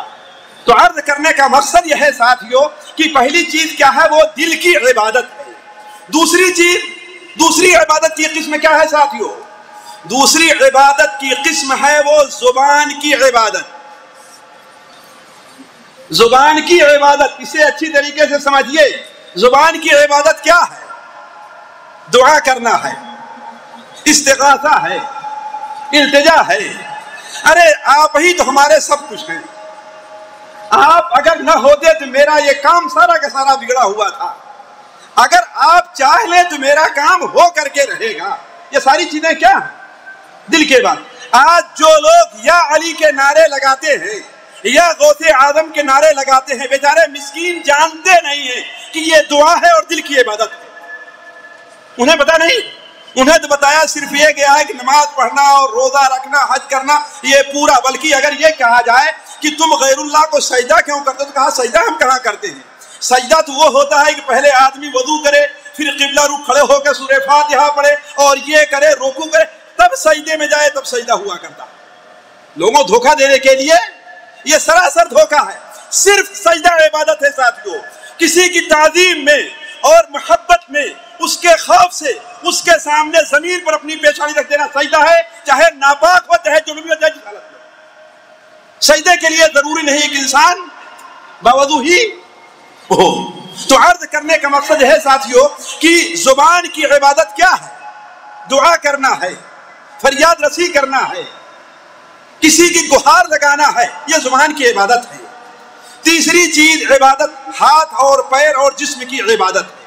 تو عرض کرنے کا مقصد یہ ہے ساتھیوں کہ پہلی چیز کیا ہے, وہ دل کی عبادت ہے. دوسری چیز, دوسری عبادت کی قسم کیا ہے ساتھیوں, دوسری عبادت کی قسم ہے وہ زبان کی عبادت. زبان کی عبادت اسے اچھی طریقے سے سمجھیے. زبان کی عبادت کیا ہے, دعا کرنا ہے, استغاثہ ہے, التجا ہے. ارے آپ ہی تو ہمارے سب کچھ ہیں, آپ اگر نہ ہوتے تو میرا یہ کام سارا کا سارا بگڑا ہوا تھا, اگر آپ چاہ لیں تو میرا کام ہو کر کے رہے گا. یہ ساری چیزیں کیا ہیں, دل کے بات. آج جو لوگ یا علی کے نعرے لگاتے ہیں یا غوث اعظم کے نعرے لگاتے ہیں, بیچارے مسکین جانتے نہیں ہیں کہ یہ دعا ہے اور دل کی عبادت ہے. انہیں پتا نہیں, انہیں تو بتایا صرف یہ گیا ہے کہ نماز پڑھنا اور روزہ رکھنا, حج کرنا, یہ پورا. بلکہ اگر یہ کہا جائے کہ تم غیر اللہ کو سجدہ کیوں کرتے, تو کہا سجدہ ہم کہاں کرتے ہیں. سجدہ تو وہ ہوتا ہے کہ پہلے آدمی وضو کرے, پھر قبلہ رخ کھڑے ہو کے سورہ فاتحہ پڑھے اور یہ کرے, رکوع کرے, تب سجدے میں جائے, تب سجدہ ہوا کرتا. لوگوں دھوکہ دینے کے لیے یہ سراسر دھوکہ ہے. صرف سجدہ عبادت ہے ساتھیوں. کسی کی تعظیم میں اور محبت میں, اس کے خوف سے اس کے سامنے زمین پر اپنی پیشانی رکھ دینا سجدہ ہے, چاہے ناپاک ہو چاہے جنوبی ہو چاہے جس حالت میں. سجدے کے لیے ضروری نہیں کہ انسان باوضو ہی ہو. تو عرض کرنے کا مقصد ہے ساتھیوں کہ زبان کی عبادت کیا ہے, دعا کرنا ہے, فریاد رسی کرنا ہے, کسی کی گہار لگانا ہے, یہ زبان کی عبادت ہے. تیسری چیز عبادت ہاتھ اور پیر اور جسم کی عبادت ہے.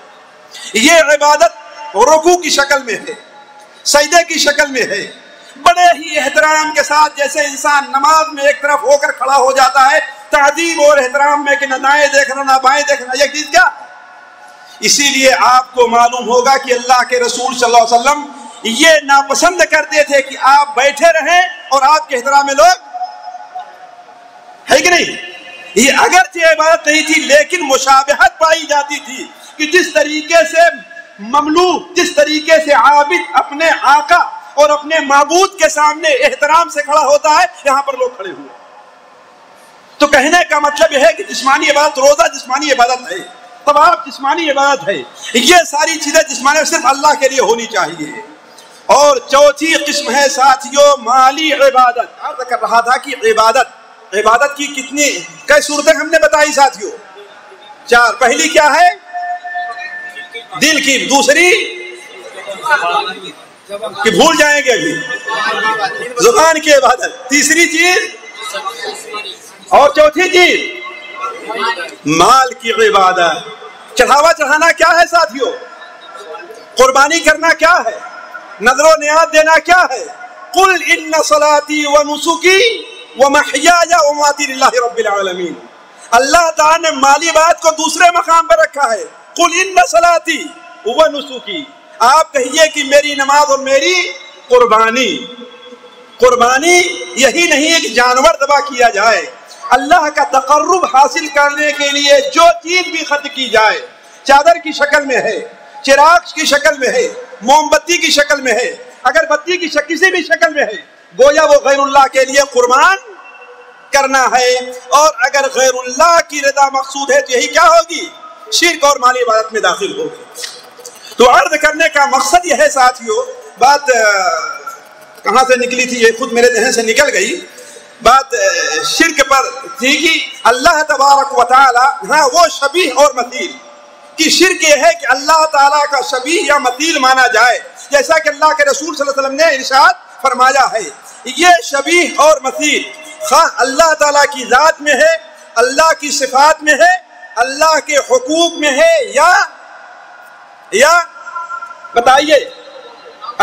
یہ عبادت رکوع کی شکل میں ہے, سجدے کی شکل میں ہے, بڑے ہی احترام کے ساتھ. جیسے انسان نماز میں ایک طرف ہو کر کھڑا ہو جاتا ہے تعظیم اور احترام میں کہ نہ دائیں دیکھنا نہ بائیں دیکھنا, یہ چیز کیا. اسی لیے آپ کو معلوم ہوگا کہ اللہ کے رسول صلی اللہ علیہ وسلم یہ ناپسند کرتے تھے کہ آپ بیٹھے رہیں اور آپ کے احترام میں لوگ ہے کہ نہیں. یہ اگرچہ عبادت نہیں تھی لیکن مشابہت پائی جاتی تھی کہ جس طریقے سے مملوک, جس طریقے سے عابد اپنے آقا اور اپنے معبود کے سامنے احترام سے کھڑا ہوتا ہے, یہاں پر لوگ کھڑے ہوئے. تو کہنے کا مطلب یہ ہے کہ جسمانی عبادت, روزہ جسمانی عبادت ہے, طواف جسمانی عبادت ہے, یہ ساری چیزیں جسمانی صرف اللہ کے لیے ہونی چاہیے. اور چوتھی قسم ہے ساتھیوں مالی عبادت. عرض کر رہا تھا کہ عبادت کی کتنی کئی صورتیں ہم نے بتائی ساتھیوں, 4. پہلی کیا ہے, دل کی. دوسری کہ بھول جائیں گے ابھی, زبان کی عبادت. تیسری چیز اور چوتھی چیز مال کی عبادت. چڑھاوا چڑھانا کیا ہے ساتھیوں, قربانی کرنا کیا ہے, نذر و نیاز دینا کیا ہے. قل ان صلاتی و نسکی و محیای و مماتی للہ رب العالمین. اللہ تعالیٰ نے مالی بات کو دوسرے مقام پر رکھا ہے. قل ان صلاتی و نسکی, آپ کہیے کہ میری نماز اور میری قربانی. قربانی یہی نہیں ہے کہ جانور ذبح کیا جائے, اللہ کا تقرب حاصل کرنے کے لیے جو چیز بھی خرچ کی جائے, چادر کی شکل میں ہے, چراغ کی شکل میں ہے, موم بتی کی شکل میں ہے, اگر بتی کی کسی بھی شکل میں ہے گویا وہ غیر اللہ کے لیے قربان کرنا ہے، اور اگر غیر اللہ کی رضا مقصود ہے تو یہی کیا ہوگی؟ شرک اور مالی عبادت میں داخل ہوگی۔ تو عرض کرنے کا مقصد یہ ہے ساتھیو، بات کہاں سے نکلی تھی یہ خود میرے ذہن سے نکل گئی، بات شرک پر تھی کہ اللہ تبارک و تعالی ہاں وہ شبیہ اور مثیل کی شرک یہ ہے کہ اللہ تعالیٰ کا شبیہ یا مثیل مانا جائے، جیسا کہ اللہ کے رسول صلی اللہ علیہ وسلم نے ارشاد فرمایا ہے یہ شبیہ اور مثیل خواہ اللہ تعالیٰ کی ذات میں ہے، اللہ کی صفات میں ہے، اللہ کے حقوق میں ہے، یا بتائیے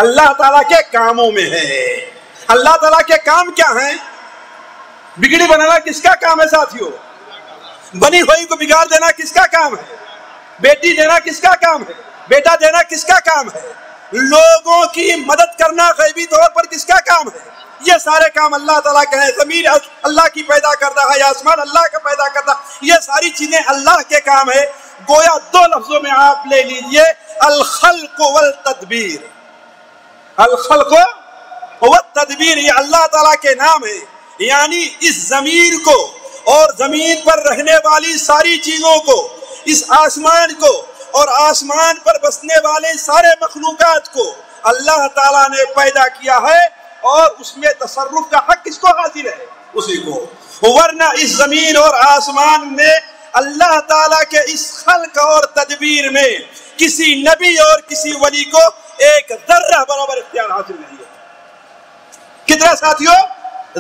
اللہ تعالیٰ کے کاموں میں ہے۔ اللہ تعالیٰ کے کام کیا ہیں؟ بگڑی بنانا کس کا کام ہے ساتھیو؟ بنی ہوئی کو بگاڑ دینا کس کا کام ہے؟ بیٹی دینا کس کا کام ہے؟ بیٹا دینا کس کا کام ہے؟ لوگوں کی مدد کرنا غیبی طور پر کس کا کام ہے؟ یہ سارے کام اللہ تعالیٰ کے ہیں۔ زمین اللہ کی پیدا کرتا ہے، آسمان اللہ کا پیدا کرتا، یہ ساری چیزیں اللہ کے کام ہے۔ گویا دو لفظوں میں آپ لے لیجئے الخلق والتدبیر، الخلق والتدبیر یہ اللہ تعالیٰ کے نام ہے، یعنی اس زمین کو اور زمین پر رہنے والی ساری چیزوں کو، اس آسمان کو اور آسمان پر بسنے والے سارے مخلوقات کو اللہ تعالیٰ نے پیدا کیا ہے، اور اس میں تصرف کا حق کس کو حاصل ہے؟ اسی کو۔ ورنہ اس زمین اور آسمان میں اللہ تعالیٰ کے اس خلق اور تدبیر میں کسی نبی اور کسی ولی کو ایک ذرہ برابر اختیار حاصل نہیں ہے۔ کتنا ساتھیوں؟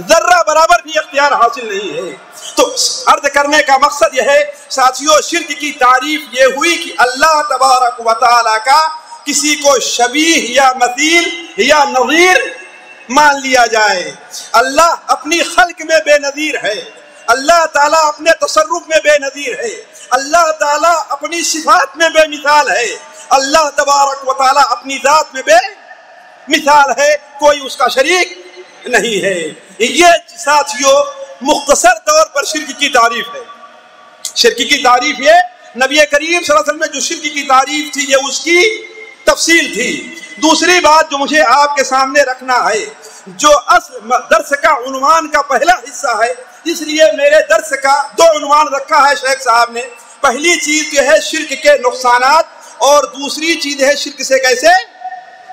ذرہ برابر بھی اختیار حاصل نہیں ہے۔ تو عرض کرنے کا مقصد یہ ہے ساتھیوں، شرک کی تعریف یہ ہوئی کہ اللہ تبارک و تعالیٰ کا کسی کو شبیہ یا مثیل یا نظیر مان لیا جائے۔ اللہ اپنی خلق میں بے نظیر ہے، اللہ تعالیٰ اپنے تصرف میں بے نظیر ہے، اللہ تعالیٰ اپنی صفات میں بے مثال ہے، اللہ تبارک و تعالیٰ اپنی ذات میں بے مثال ہے، کوئی اس کا شریک نہیں ہے۔ یہ ساتھیوں مختصر طور پر شرک کی تعریف ہے۔ شرک کی تعریف یہ نبی کریم صلی اللہ علیہ وسلم میں جو شرک کی تعریف تھی یہ اس کی تفصیل تھی۔ دوسری بات جو مجھے آپ کے سامنے رکھنا ہے، جو اصل درس کا عنوان کا پہلا حصہ ہے، اس لیے میرے درس کا دو عنوان رکھا ہے شیخ صاحب نے۔ پہلی چیز یہ ہے شرک کے نقصانات، اور دوسری چیز ہے شرک سے کیسے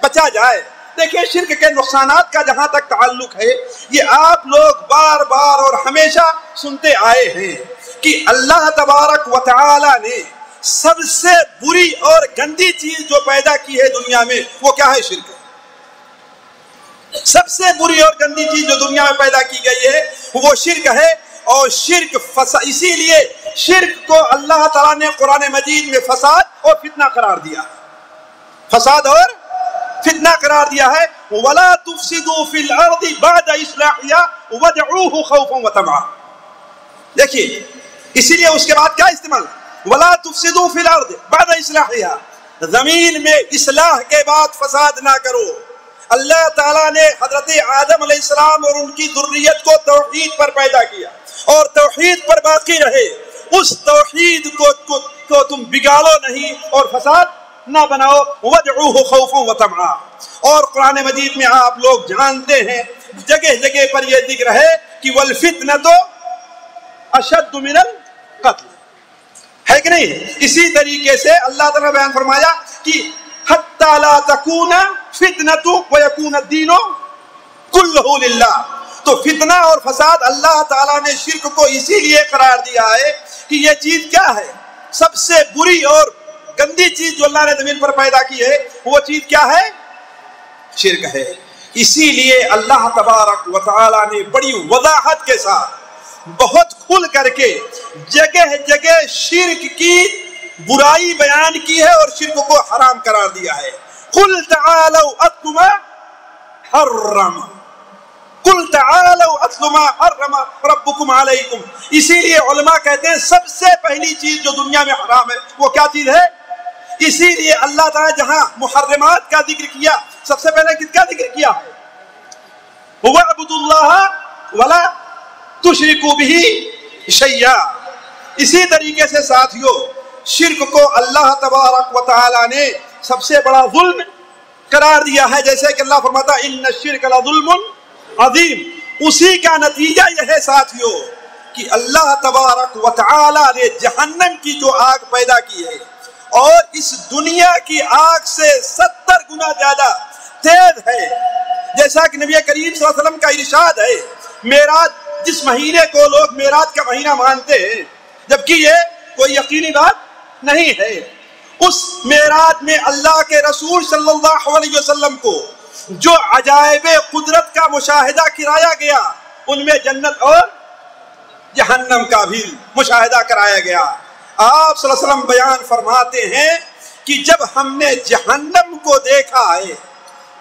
بچا جائے۔ دیکھیں شرک کے نقصانات کا جہاں تک تعلق ہے، یہ آپ لوگ بار بار اور ہمیشہ سنتے آئے ہیں کہ اللہ تبارک و تعالی نے سب سے بری اور گندی چیز جو پیدا کی ہے دنیا میں وہ کیا ہے؟ شرک۔ سب سے بری اور گندی چیز جو دنیا میں پیدا کی گئی ہے وہ شرک ہے، اور شرک اسی لیے شرک کو اللہ تعالیٰ نے قرآن مجید میں فساد اور فتنہ قرار دیا، فساد اور فتنہ قرار دیا ہے۔ وَلَا تُفْسِدُوا فِي الْأَرْضِ بَعْدَ إِصْلَاحِهَا وَادْعُوهُ خَوْفًا وَطَمَعًا۔ دیکھیے اسی لیے اس کے بعد کیا استعمال؟ وَلَا تُفْسِدُوا فِي الْأَرْضِ بَعْدَ إِصْلَاحِهَا، زمین میں اصلاح کے بعد فساد نہ کرو۔ اللہ تعالیٰ نے حضرت آدم علیہ السلام اور ان کی ذریت کو توحید پر پیدا کیا اور توحید پر باقی رہے، اس توحید کو تم بگاڑو نہیں اور فساد نہ بناؤ۔ وَادْعُوهُ خَوْفًا وَطَمَعًا۔ اور قرآن مجید میں آپ لوگ جانتے ہیں جگہ جگہ پر یہ ذکر ہے کہ وَالْفِتْنَةُ أَشَدُّ مِنَ الْقَتْلِ، ہے کہ نہیں؟ اسی طریقے سے اللہ تعالیٰ نے بیان فرمایا کہ حَتَّى لَا تَكُونَ فِتْنَةُ وَيَكُونَ الدِّينُ كُلُّهُ لِلَّهِ۔ تو فتنہ اور فساد اللہ تعالیٰ نے شرک کو اسی لیے قرار دیا ہے کہ یہ چیز کیا ہے؟ سب سے بری اور گندی چیز جو اللہ نے زمین پر پیدا کی ہے وہ چیز کیا ہے؟ شرک ہے۔ اسی لیے اللہ تبارک و تعالیٰ نے بڑی وضاحت کے ساتھ بہت کھل کر کے جگہ جگہ شرک کی برائی بیان کی ہے اور شرک کو حرام قرار دیا ہے۔ قُلْ تَعَالَوْا أَتْلُ مَا حَرَّمَ، قُلْ تَعَالَوْا أَتْلُ مَا حَرَّمَ رَبُّكُمْ عَلَيْكُمْ۔ اسی لیے علماء کہتے ہیں سب سے پہلی چیز جو دنیا میں حرام ہے وہ کیا چیز ہے؟ اسی لیے اللہ تعالیٰ جہاں محرمات کا ذکر کیا سب سے پہلے کس کا ذکر کیا ہے؟ وَاعْبُدُوا اللَّهَ وَلَا تُشْرِكُوا بِهِ شَيْئًا۔ اسی طریقے سے ساتھیوں شرک کو اللہ تبارک و تعالی نے سب سے بڑا ظلم قرار دیا ہے، جیسے کہ اللہ فرماتا ہے ان الشرک لظلم عظیم۔ اسی کا نتیجہ یہ ہے ساتھیوں کہ اللہ تبارک و تعالی نے جہنم کی جو آگ پیدا کی ہے اور اس دنیا کی آگ سے 70 گنا زیادہ تیز ہے، جیسا کہ نبی کریم صلی اللہ علیہ وسلم کا ارشاد ہے، معراج جس مہینے کو لوگ معراج کا مہینہ مانتے ہیں جبکہ یہ کوئی یقینی بات نہیں ہے، اس معراج میں اللہ کے رسول صلی اللہ علیہ وسلم کو جو عجائب قدرت کا مشاہدہ کرایا گیا ان میں جنت اور جہنم کا بھی مشاہدہ کرایا گیا۔ آپ صلی اللہ علیہ وسلم بیان فرماتے ہیں کہ جب ہم نے جہنم کو دیکھا ہے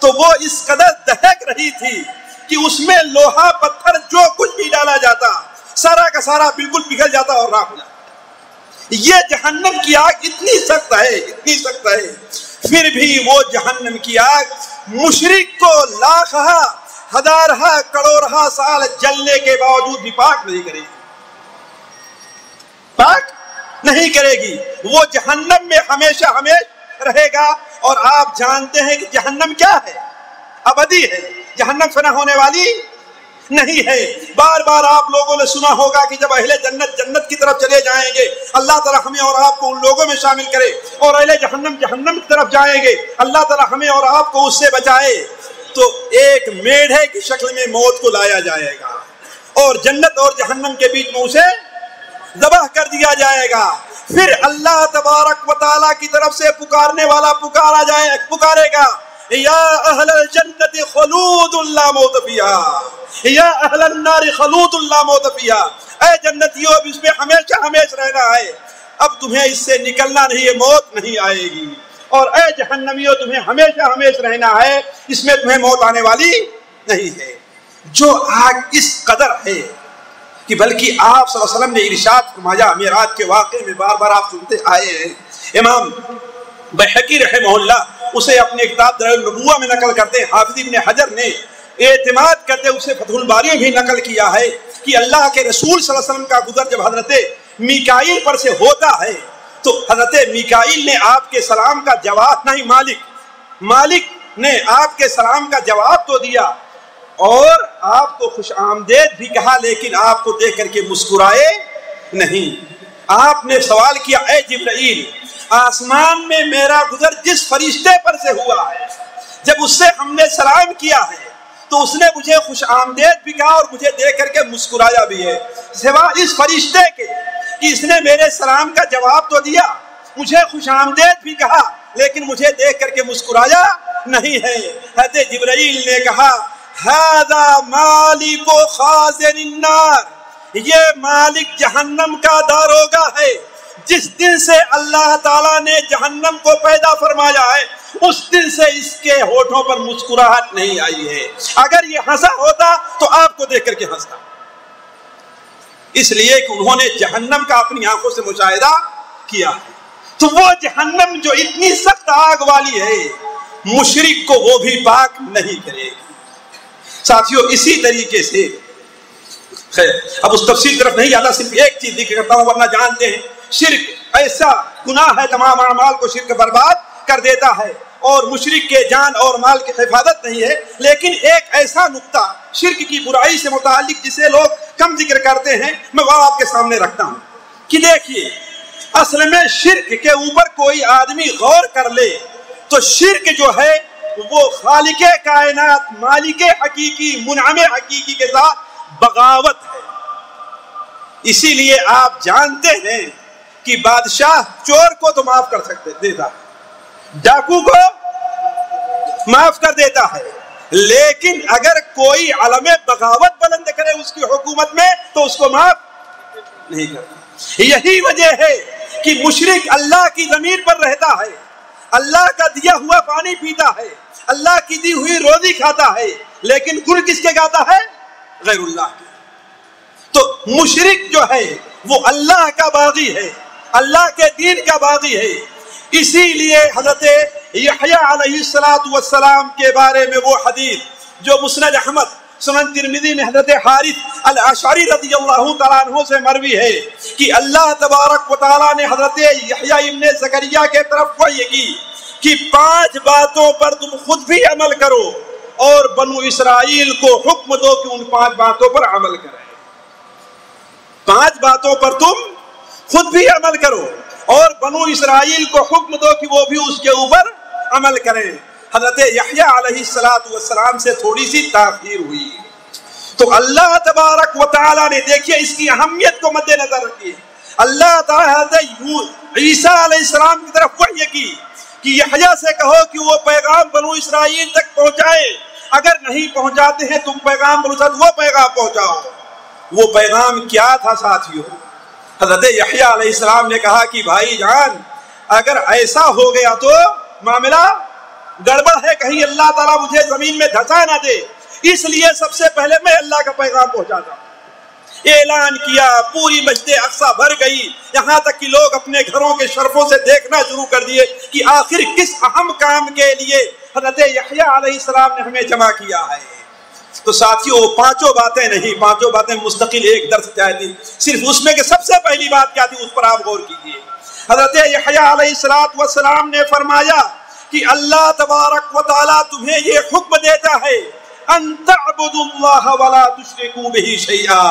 تو وہ اس قدر دہک رہی تھی کہ اس میں لوہا پتھر جو کچھ بھی ڈالا جاتا سارا کا سارا بالکل پگھل جاتا اور راکھ ہو جاتا۔ یہ جہنم کی آگ اتنی سخت ہے، اتنی سخت ہے، پھر بھی وہ جہنم کی آگ مشرک کو لاکھہ ہزارہ کروڑہ سال جلنے کے باوجود بھی پاک نہیں کرے گی، پاک نہیں کرے گی، وہ جہنم میں ہمیشہ ہمیشہ رہے گا۔ اور آپ جانتے ہیں کہ جہنم کیا ہے؟ ابدی ہے، جہنم فنا ہونے والی نہیں ہے۔ بار بار آپ لوگوں نے سنا ہوگا کہ جب اہل جنت جنت کی طرف چلے جائیں گے اللہ تعالیٰ ہمیں اور آپ کو ان لوگوں میں شامل کرے، اور اہل جہنم جہنم کی طرف جائیں گے اللہ تعالیٰ ہمیں اور آپ کو اس سے بچائے، تو ایک میڑھے کی شکل میں موت کو لایا جائے گا اور جنت اور جہنم کے بیچ میں اسے ذبح کر دیا جائے گا۔ پھر اللہ تبارک و تعالیٰ کی طرف سے پکارنے والا پکارے گا، یا اہل الجنت خلود لا موت فیہا، یا اہل النار خلود لا موت فیہا، اے جنتیوں اب اس میں ہمیشہ ہمیشہ رہنا ہے، اب تمہیں اس سے نکلنا نہیں ہے، موت نہیں آئے گی، اور اے جہنمیوں تمہیں ہمیشہ ہمیشہ رہنا ہے، اس میں تمہیں موت آنے والی نہیں ہے۔ جو آگ اس قدر ہے کہ بلکہ آپ صلی اللہ علیہ وسلم نے ارشاد فرمایا، معراج کے واقعے میں بار بار آپ سنتے آئے ہیں، امام بحقی رحمہ اللہ اسے اپنے کتاب دلائل النبوہ میں نقل کرتے ہیں، حافظ ابن حجر نے اعتماد کرتے اسے فتح الباری میں بھی نقل کیا ہے کہ اللہ کے رسول صلی اللہ علیہ وسلم کا گزر جب حضرت میکائیل پر سے ہوتا ہے تو حضرت میکائیل نے آپ کے سلام کا جواب، نہیں مالک نے آپ کے سلام کا جواب تو دیا اور آپ کو خوش آمدید بھی کہا، لیکن آپ کو دیکھ کر کے مسکرائے نہیں۔ آپ نے سوال کیا، اے جبرائیل آسمان میں میرا گزر جس فرشتے پر سے ہوا ہے جب اس سے ہم نے سلام کیا ہے تو اس نے مجھے خوش آمدید بھی کہا اور مجھے دیکھ کر کے مسکرایا بھی ہے، سوا اس فرشتے کے کہ اس نے میرے سلام کا جواب تو دیا، مجھے خوش آمدید بھی کہا لیکن مجھے دیکھ کر کے مسکرایا نہیں ہے۔ حضرت جبرائیل نے کہا، ھذا مالک خازن النار، یہ مالک جہنم کا داروغہ ہے۔ جس دن سے اللہ تعالیٰ نے جہنم کو پیدا فرمایا ہے اس دن سے اس کے ہونٹوں پر مسکراہٹ نہیں آئی ہے، اگر یہ ہنسا ہوتا تو آپ کو دیکھ کر کے ہنستا، اس لیے کہ انہوں نے جہنم کا اپنی آنکھوں سے مشاہدہ کیا۔ تو وہ جہنم جو اتنی سخت آگ والی ہے مشرک کو وہ بھی پاک نہیں کرے گی۔ ساتھیوں اسی طریقے سے خیر اب اس تفصیل طرف نہیں آتا، صرف ایک چیز ذکر کرتا ہوں، ورنہ جانتے ہیں شرک ایسا گناہ ہے تمام اعمال کو شرک برباد کر دیتا ہے اور مشرک کے جان اور مال کی حفاظت نہیں ہے۔ لیکن ایک ایسا نقطہ شرک کی برائی سے متعلق جسے لوگ کم ذکر کرتے ہیں میں وہ آپ کے سامنے رکھتا ہوں کہ دیکھیے اصل میں شرک کے اوپر کوئی آدمی غور کر لے تو شرک جو ہے وہ خالق کائنات مالک حقیقی منعم حقیقی کے ساتھ بغاوت ہے۔ اسی لیے آپ جانتے ہیں کہ بادشاہ چور کو تو معاف کر دیتا ہے، ڈاکو کو معاف کر دیتا ہے، لیکن اگر کوئی علم بغاوت بلند کرے اس کی حکومت میں تو اس کو معاف نہیں کرتا۔ یہی وجہ ہے کہ مشرک اللہ کی زمین پر رہتا ہے، اللہ کا دیا ہوا پانی پیتا ہے، اللہ کی دی ہوئی روزی کھاتا ہے، لیکن گل کس کے گاتا ہے؟ غیر اللہ کے۔ تو مشرک جو ہے وہ اللہ کا باغی ہے، اللہ کے دین کا باغی ہے۔ اسی لیے حضرت یحییٰ علیہ السلام کے بارے میں وہ حدیث جو مسند احمد سنن ترمذی میں حضرت حارث الاشعری رضی اللہ تعالیٰ عنہ سے مروی ہے کہ اللہ تبارک و تعالیٰ نے حضرت یحییٰ ابن زکریا کے طرف وحی کی کہ 5 باتوں پر تم خود بھی عمل کرو اور بنو اسرائیل کو حکم دو کہ ان 5 باتوں پر عمل کریں. 5 باتوں پر تم خود بھی عمل کرو اور بنو اسرائیل کو حکم دو کہ وہ بھی اس کے اوپر عمل کریں. حضرت یحییٰ علیہ السلام سے تھوڑی سی تاخیر ہوئی تو اللہ تبارک و تعالیٰ نے، دیکھیے اس کی اہمیت کو مد نظر رکھیے، اللہ تعالیٰ حضرت عیسیٰ علیہ السلام کی طرف وحی کی کہ یحییٰ سے کہو کہ وہ پیغام بنو اسرائیل تک پہنچائے، اگر نہیں پہنچاتے ہیں تم پیغام بنو اسرائیل وہ پیغام پہنچاؤ. وہ پیغام کیا تھا ساتھیوں؟ حضرت یحییٰ علیہ السلام نے کہا کہ بھائی جان اگر ایسا ہو گیا تو معاملہ گڑبڑ ہے، کہیں اللہ تعالیٰ مجھے زمین میں دھسا نہ دے، اس لیے سب سے پہلے میں اللہ کا پیغام پہنچاتا ہوں. اعلان کیا، پوری مسجد اقصی بھر گئی، یہاں تک کہ لوگ اپنے گھروں کے شرفوں سے دیکھنا شروع کر دیے کہ آخر کس اہم کام کے لیے حضرت یحییٰ علیہ السلام نے ہمیں جمع کیا ہے. تو ساتھیوں 5 باتیں نہیں، 5 باتیں مستقل ایک درس چاہتی، صرف اس میں کہ سب سے پہلی بات کیا تھی اس پر آپ غور کیجیے. حضرت یحییٰ علیہ السلام نے فرمایا کہ اللہ تبارک و تعالیٰ تمہیں یہ حکم دیتا ہے ان تعبدوا اللہ ولا تشرکوا بہ شیئا،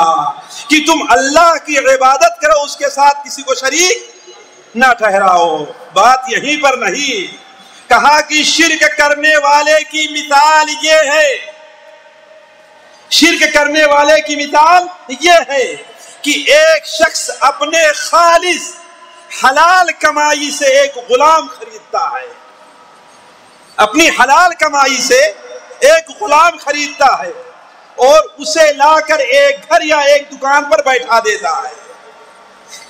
کہ تم اللہ کی عبادت کرو، اس کے ساتھ کسی کو شریک نہ ٹھہراؤ. بات یہیں پر نہیں، کہا کہ شرک کرنے والے کی مثال یہ ہے، شرک کرنے والے کی مثال یہ ہے کہ ایک شخص اپنے خالص حلال کمائی سے ایک غلام خریدتا ہے، اپنی حلال کمائی سے ایک غلام خریدتا ہے اور اسے لا کر ایک گھر یا ایک دکان پر بیٹھا دیتا ہے.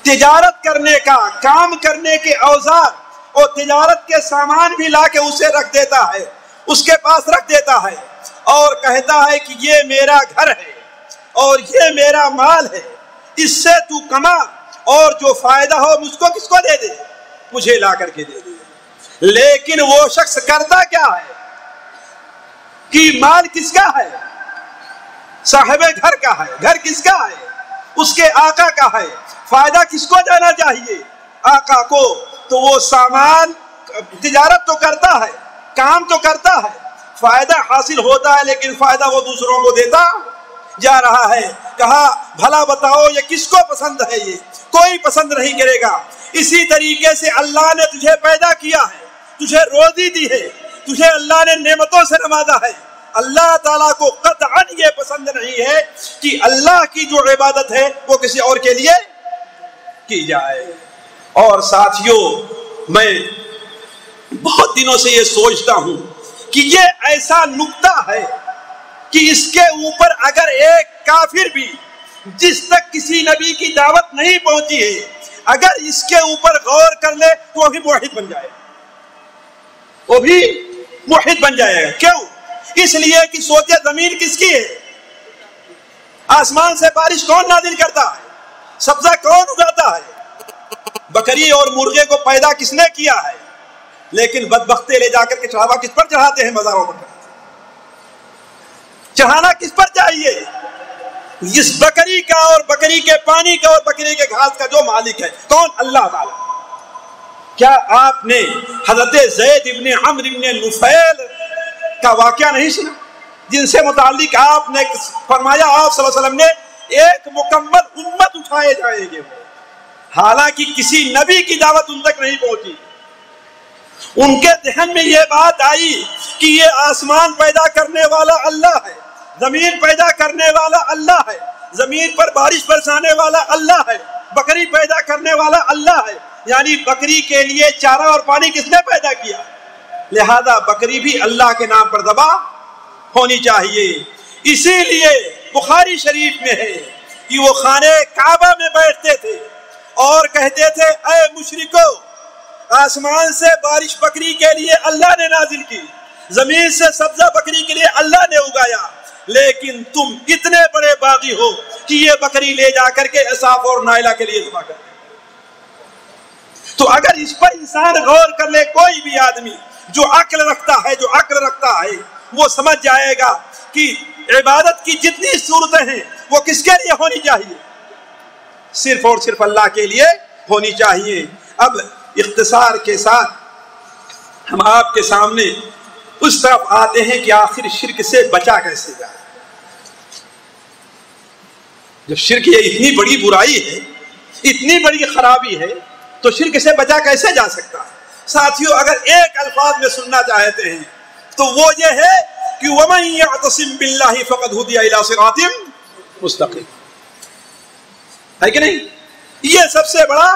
تجارت کرنے کا، کام کرنے کے اوزار اور تجارت کے سامان بھی لا کے اسے رکھ دیتا ہے، اس کے پاس رکھ دیتا ہے اور کہتا ہے کہ یہ میرا گھر ہے اور یہ میرا مال ہے، اس سے تو کما اور جو فائدہ ہو مجھ کو کس کو دے دے، مجھے لا کر کے دے دے. لیکن وہ شخص کرتا کیا ہے کہ مال کس کا ہے؟ صاحب گھر کا ہے. گھر کس کا ہے؟ اس کے آقا کا ہے. فائدہ کس کو جانا چاہیے؟ آقا کو. تو وہ سامان تجارت تو کرتا ہے، کام تو کرتا ہے، فائدہ حاصل ہوتا ہے، لیکن فائدہ وہ دوسروں کو دیتا جا رہا ہے. کہا بھلا بتاؤ یہ کس کو پسند ہے؟ یہ کوئی پسند نہیں کرے گا. اسی طریقے سے اللہ نے تجھے پیدا کیا ہے، تجھے روزی دی ہے، تجھے اللہ نے نعمتوں سے نوازا ہے. اللہ تعالیٰ کو قطعاً یہ پسند نہیں ہے کہ اللہ کی جو عبادت ہے وہ کسی اور کے لیے کی جائے. اور ساتھیوں میں بہت دنوں سے یہ سوچتا ہوں کہ یہ ایسا نکتہ ہے کہ اس کے اوپر اگر ایک کافر بھی جس تک کسی نبی کی دعوت نہیں پہنچی ہے اگر اس کے اوپر غور کر لے تو وہ بھی موحد بن جائے، وہ بھی موحد بن جائے گا. کیوں؟ اس لیے کہ سوچے زمین کس کی ہے؟ آسمان سے بارش کون نازل کرتا ہے؟ سبزہ کون اگاتا ہے؟ بکری اور مرغے کو پیدا کس نے کیا ہے؟ لیکن بدبختے لے جا کر کے چڑھاوا کس پر چڑھاتے ہیں؟ مزاروں پر. چڑھانا کس پر چاہیے؟ اس بکری کا اور بکری کے پانی کا اور بکری کے گھاس کا جو مالک ہے کون؟ اللہ تعالی. کیا آپ نے حضرت زید ابن عمرو ابن نفیل کا واقعہ نہیں سنا، جن سے متعلق آپ نے فرمایا آپ صلی اللہ علیہ وسلم نے ایک مکمل امت اٹھائے جائیں گے، حالانکہ کسی نبی کی دعوت ان تک نہیں پہنچی. ان کے ذہن میں یہ بات آئی کہ یہ آسمان پیدا کرنے والا اللہ ہے، زمین پیدا کرنے والا اللہ ہے، زمین پر بارش برسانے والا اللہ ہے، بکری پیدا کرنے والا اللہ ہے. یعنی بکری کے لیے چارہ اور پانی کس نے پیدا کیا؟ لہذا بکری بھی اللہ کے نام پر ذبح ہونی چاہیے. اسی لیے بخاری شریف میں ہے کہ وہ خانے کعبہ میں بیٹھتے تھے اور کہتے تھے اے مشرکو، آسمان سے بارش بکری کے لیے اللہ نے نازل کی، زمین سے سبزہ بکری کے لیے اللہ نے اگایا، لیکن تم اتنے بڑے باغی ہو کہ یہ بکری لے جا کر کے اساف اور نائلہ کے لیے ذبح کرتے. تو اگر اس پر انسان غور کر لے، کوئی بھی آدمی جو عقل رکھتا ہے وہ سمجھ جائے گا کہ عبادت کی جتنی صورتیں ہیں وہ کس کے لیے ہونی چاہیے؟ صرف اور صرف اللہ کے لیے ہونی چاہیے. اب اختصار کے ساتھ ہم آپ کے سامنے اس طرف آتے ہیں کہ آخر شرک سے بچا کیسے جائے. جب شرک یہ اتنی بڑی برائی ہے، اتنی بڑی خرابی ہے، تو شرک سے بچا کیسے جا سکتا ہے؟ ساتھیوں، اگر ایک الفاظ میں سننا چاہتے ہیں تو وہ یہ ہے کہ وَمَن يَعْتَصِم بِاللَّهِ فَقَدْ هُدِيَ إِلَىٰ صِرَاطٍ مستقیم. ہے کہ نہیں؟ یہ سب سے بڑا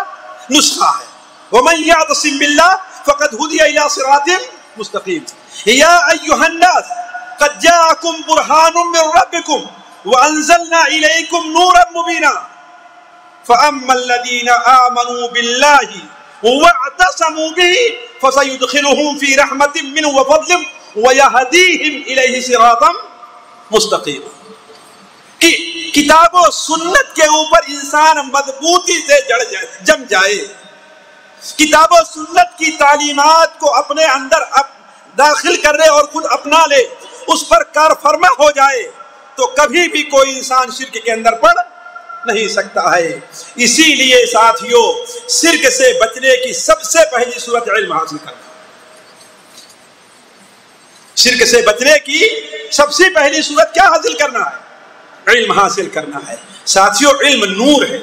نسخہ ہے. وَمَن يَعْتَصِم بِاللَّهِ فَقَدْ هُدِيَ إِلَىٰ صِرَاطٍ مستقیم. يَا أَيُّهَا النَّاسُ قَدْ جَاءَكُمْ بُرْهَانٌ مِّن رَّبِّكُمْ وَأَنزَلْنَا إِلَيْكُمْ نُورًا مُّبِينًا فَأَمَّا الَّذِينَ آمَنُوا بِاللَّهِ وَاعْتَصَمُوا بِهِ فَسَيُدْخِلُهُمْ فِي رَحْمَةٍ مِّنْهُ وَفَضْلٍ وَيَهْدِيهِمْ إِلَيْهِ صِرَاطًا مُّسْتَقِيمًا. کہ کتاب و سنت کے اوپر انسان مضبوطی سے جم جائے، کتاب و سنت کی تعلیمات کو اپنے اندر داخل کر لے اور خود اپنا لے، اس پر کار فرما ہو جائے، تو کبھی بھی کوئی انسان شرک کے اندر پڑ نہیں سکتا ہے. اسی لیے ساتھیوں، شرک سے بچنے کی سب سے پہلی صورت علم حاصل کرنا. شرک سے بچنے کی سب سے پہلی صورت کیا حاصل کرنا ہے؟ علم حاصل کرنا ہے. ساتھیوں، علم نور ہے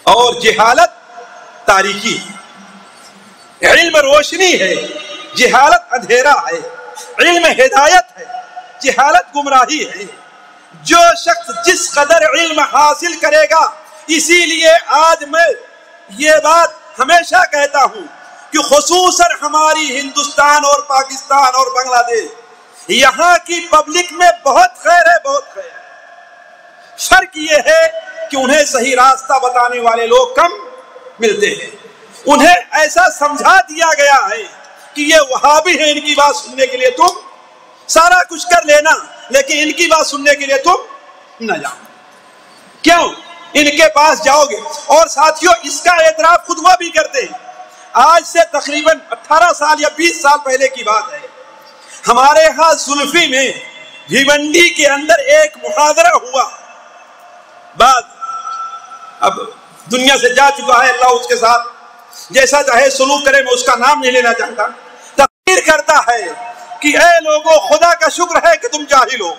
اور جہالت تاریکی ہے. علم روشنی ہے، جہالت اندھیرا ہے. علم ہدایت ہے، جہالت گمراہی ہے. جو شخص جس قدر علم حاصل کرے گا، اسی لیے آج میں یہ بات ہمیشہ کہتا ہوں کہ خصوصاً ہماری ہندوستان اور پاکستان اور بنگلہ دیش، یہاں کی پبلک میں بہت خیر ہے، بہت خیر ہے. فرق یہ ہے کہ انہیں صحیح راستہ بتانے والے لوگ کم ملتے ہیں. انہیں ایسا سمجھا دیا گیا ہے کہ یہ وہابی ہیں، ان کی بات سننے کے لیے تم سارا کچھ کر لینا، لیکن ان کی بات سننے کے لیے تم نہ جاؤ. کیوں؟ ان کے پاس جاؤ گے. اور ساتھیوں، اس کا اعتراف خود وہ بھی کرتے ہیں. آج سے تقریباً 18 سال یا 20 سال پہلے کی بات ہے، ہمارے ہاں زلفی میں بھیونڈی کے اندر ایک محاضرہ ہوا. بعد اب دنیا سے جا چکا ہے، اللہ اس کے ساتھ جیسا چاہے سلوک کرے، میں اس کا نام نہیں لینا چاہتا. تقریر کرتا ہے کہ اے لوگوں، خدا کا شکر ہے کہ تم جاہل ہو.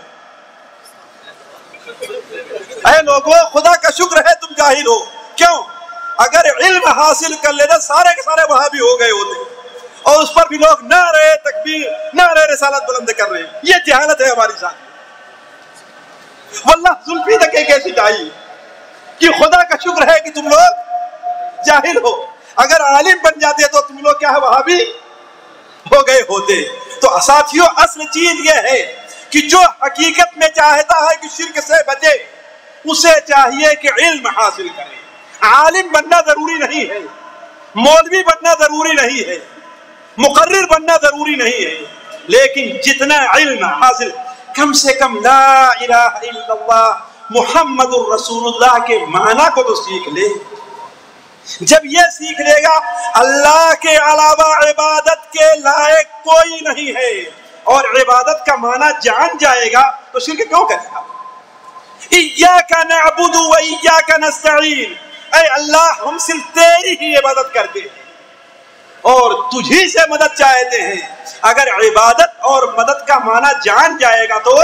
اے لوگوں، خدا کا شکر ہے تم جاہل ہو. کیوں؟ اگر علم حاصل کر لینا، سارے کے سارے وہابی ہو گئے ہوتے. اور اس پر بھی لوگ نعرہ تکبیر، نعرہ رسالت بلند کر رہے ہیں. یہ جہالت ہے ہماری ساتھ. واللہ زلفی تک ایک ایسی چاہیے کہ خدا کا شکر ہے کہ تم لوگ جاہل ہو. اگر عالم بن جاتے تو تم لوگ کیا ہے، وہابی ہو گئے ہوتے. تو ساتھیوں، اصل چیز یہ ہے کہ جو حقیقت میں چاہتا ہے کہ شرک سے بچے، اسے چاہیے کہ علم حاصل کرے. عالم بننا ضروری نہیں ہے، مولوی بننا ضروری نہیں ہے، مقرر بننا ضروری نہیں ہے، لیکن جتنا علم حاصل، کم سے کم لا الہ الا اللہ محمد الرسول اللہ کے معنی کو تو سیکھ لے. جب یہ سیکھ لے گا اللہ کے علاوہ عبادت کے لائق کوئی نہیں ہے، اور عبادت کا معنی جان جائے گا، تو شرک کیوں کرے گا؟ ایاک نعبد و ایاک نستعین، اے اللہ ہم صرف تیری ہی عبادت کرتے ہیں اور تجھی سے مدد چاہتے ہیں. اگر عبادت اور مدد کا معنی جان جائے گا تو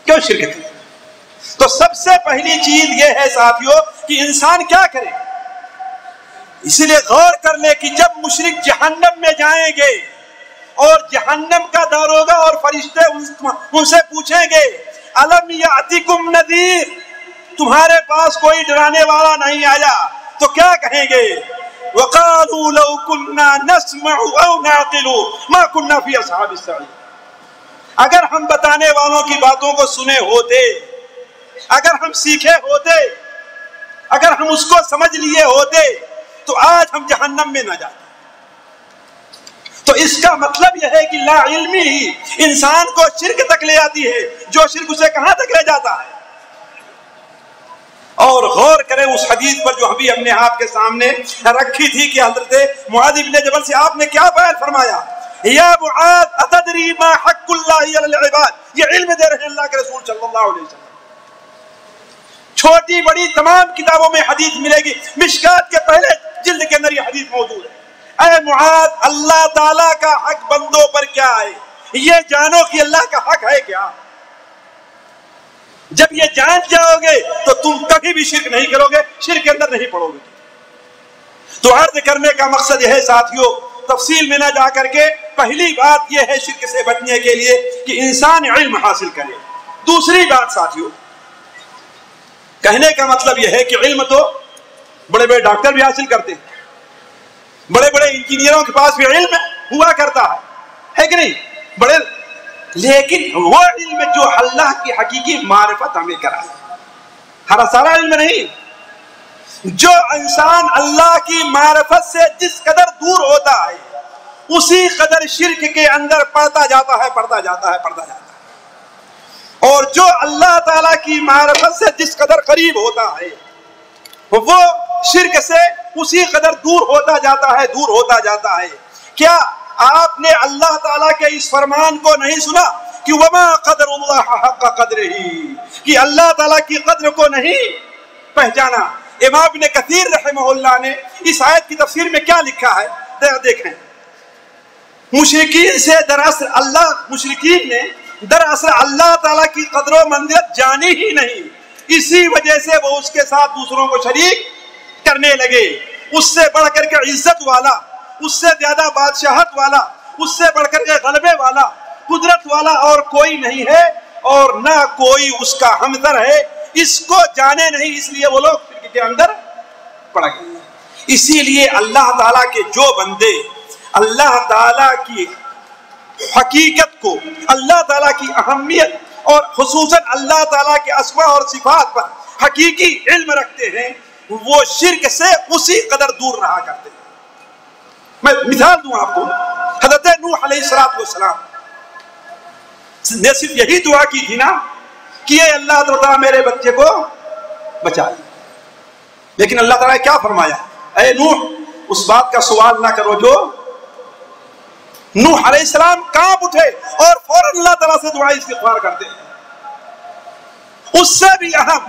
کیوں شرک کرے؟ تو سب سے پہلی چیز یہ ہے ساتھیوں کہ انسان کیا کرے. اس لیے غور کر لے کہ جب مشرک جہنم میں جائیں گے اور جہنم کا داروغہ اور فرشتے ان سے پوچھیں گے الم یاتکم نذیر، تمہارے پاس کوئی ڈرانے والا نہیں آیا، تو کیا کہیں گے؟ وقالوا لو كنا نسمع او نعقل ما كنا في اصحاب السعير. اگر ہم بتانے والوں کی باتوں کو سنے ہوتے، اگر ہم سیکھے ہوتے، اگر ہم اس کو سمجھ لیے ہوتے، تو آج ہم جہنم میں نہ جاتے. تو اس کا مطلب یہ ہے کہ لا علمی ہی انسان کو شرک تک لے آتی ہے، جو شرک اسے کہاں تک لے جاتا ہے. اور غور کریں اس حدیث پر جو ابھی ہم نے آپ کے سامنے رکھی تھی کہ حضرت معاذ بن جبل سے آپ نے کیا بیان فرمایا؟ یا معاذ اتدری ما حق اللہ علی العباد. یہ علم دے رہے ہیں اللہ کے رسول صلی اللہ علیہ وسلم. چھوٹی بڑی تمام کتابوں میں حدیث ملے گی. مشکات کے پہلے جلد کے اندر یہ حدیث موجود ہے. اے معاذ اللہ تعالیٰ کا حق بندوں پر کیا ہے، یہ جانو کہ اللہ کا حق ہے کیا. جب یہ جان جاؤ گے تو تم کبھی بھی شرک نہیں کرو گے، شرک کے اندر نہیں پڑو گے. تو عرض کرنے کا مقصد یہ ہے ساتھیوں، تفصیل میں نہ جا کر کے پہلی بات یہ ہے شرک سے بچنے کے لیے کہ انسان علم حاصل کرے. دوسری بات ساتھیوں، کہنے کا مطلب یہ ہے کہ علم تو بڑے بڑے ڈاکٹر بھی حاصل کرتے ہیں، بڑے بڑے انجینئروں کے پاس بھی علم ہوا کرتا ہے کہ نہیں، بڑے، لیکن وہ علم جو اللہ کی حقیقی معرفت ہمیں کرائے، ہر سارا علم نہیں. جو انسان اللہ کی معرفت سے جس قدر دور ہوتا ہے اسی قدر شرک کے اندر پڑتا جاتا ہے. اور جو اللہ تعالیٰ کی معرفت سے جس قدر قریب ہوتا ہے وہ شرک سے اسی قدر دور ہوتا جاتا ہے. کیا آپ نے اللہ تعالیٰ کے اس فرمان کو نہیں سنا کہ وما قدر اللہ حق قدرہ، کہ اللہ تعالیٰ کی قدر کو نہیں پہچانا. امام ابن کثیر رحمہ اللہ نے اس آیت کی تفسیر میں کیا لکھا ہے دیکھیں. مشرکین نے دراصل اللہ تعالیٰ کی قدر و منزلت جانی ہی نہیں، اسی وجہ سے وہ اس کے ساتھ دوسروں کو شریک کرنے لگے. اس سے بڑھ کر کے عزت والا، اس سے زیادہ بادشاہت والا، اس سے بڑھ کر کے غلبے والا، قدرت والا اور کوئی نہیں ہے، اور نہ کوئی اس کا ہمدر ہے. اس کو جانے نہیں، اس لیے وہ لوگ شرک کے اندر پڑ گئے. اسی لیے اللہ تعالیٰ کے جو بندے اللہ تعالیٰ کی حقیقت کو، اللہ تعالیٰ کی اہمیت اور خصوصاً اللہ تعالیٰ کے اسماء اور صفات پر حقیقی علم رکھتے ہیں وہ شرک سے اسی قدر دور رہا کرتے ہیں. میں مثال دوں آپ کو. حضرت نوح علیہ السلام نے صرف یہی دعا کی تھی نا کہ اے اللہ تعالیٰ میرے بچے کو بچا لے، لیکن اللہ تعالیٰ نے کیا فرمایا؟ اے نوح اس بات کا سوال نہ کرو جو. نوح علیہ السلام کانپ اٹھے اور فوراً اللہ تعالیٰ سے دعا استغفار کرتے ہیں. اس سے بھی اہم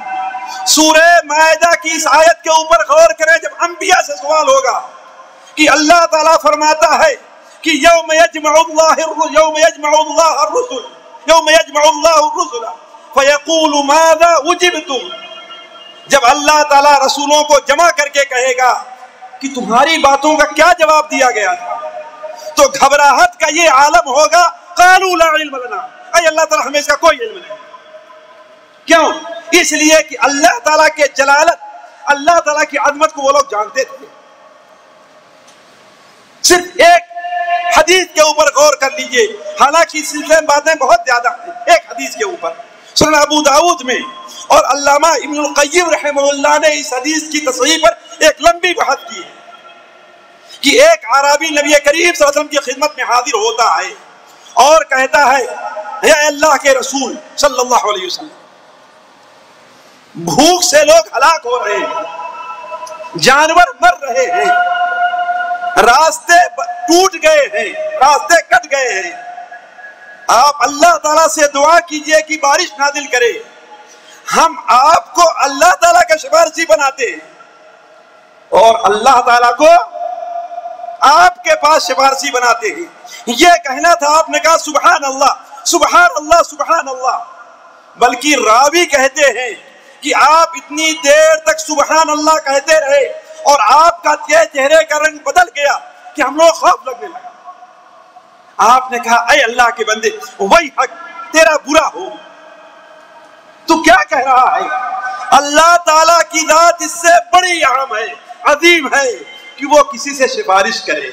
سورہ مائدہ کی اس آیت کے اوپر غور کریں. جب انبیاء سے سوال ہوگا کہ اللہ تعالیٰ فرماتا ہے کہ یوم یجمع اللہ الرسل فیقول ماذا اجبتم، جب اللہ تعالیٰ رسولوں کو جمع کر کے کہے گا کہ تمہاری باتوں کا کیا جواب دیا گیا تھا، تو گھبراہٹ کا یہ عالم ہوگا. قالوا لا علم لنا، اے اللہ تعالیٰ ہمیں اس کا کوئی علم نہیں. کیوں؟ اس لیے کہ اللہ تعالیٰ کے جلالت، اللہ تعالیٰ کی عظمت کو وہ لوگ جانتے تھے. صرف ایک حدیث کے اوپر غور کر لیجئے، حالانکہ اس سلسلے میں باتیں بہت زیادہ ہیں. ایک حدیث کے اوپر سنن ابو داؤد میں اور علامہ ابن القیم رحمہ اللہ نے اس حدیث کی تصحیح پر ایک لمبی بحث کی ہے کہ ایک عربی نبی کریم صلی اللہ علیہ وسلم کی خدمت میں حاضر ہوتا ہے اور کہتا ہے اے اللہ کے رسول صلی اللہ علیہ وسلم، بھوک سے لوگ ہلاک ہو رہے ہیں، جانور مر رہے ہیں، راستے ٹوٹ گئے ہیں، راستے کٹ گئے ہیں. آپ اللہ تعالیٰ سے دعا کیجئے کہ بارش نازل کرے. ہم آپ کو اللہ تعالیٰ کا سفارشی بناتے ہیں اور اللہ تعالیٰ کو آپ کے پاس سفارشی بناتے ہیں. یہ کہنا تھا، آپ نے کہا سبحان اللہ سبحان اللہ سبحان اللہ، بلکہ راوی کہتے ہیں کہ آپ اتنی دیر تک سبحان اللہ کہتے رہے اور آپ کا چہرے کا رنگ بدل گیا کہ ہم لوگ خوف لگنے لگا. آپ نے کہا اے اللہ کے بندے، وہی حق تیرا برا ہو، تو کیا کہہ رہا ہے؟ اللہ تعالیٰ کی ذات اس سے بڑی اہم ہے، عظیم ہے کہ وہ کسی سے سفارش کرے.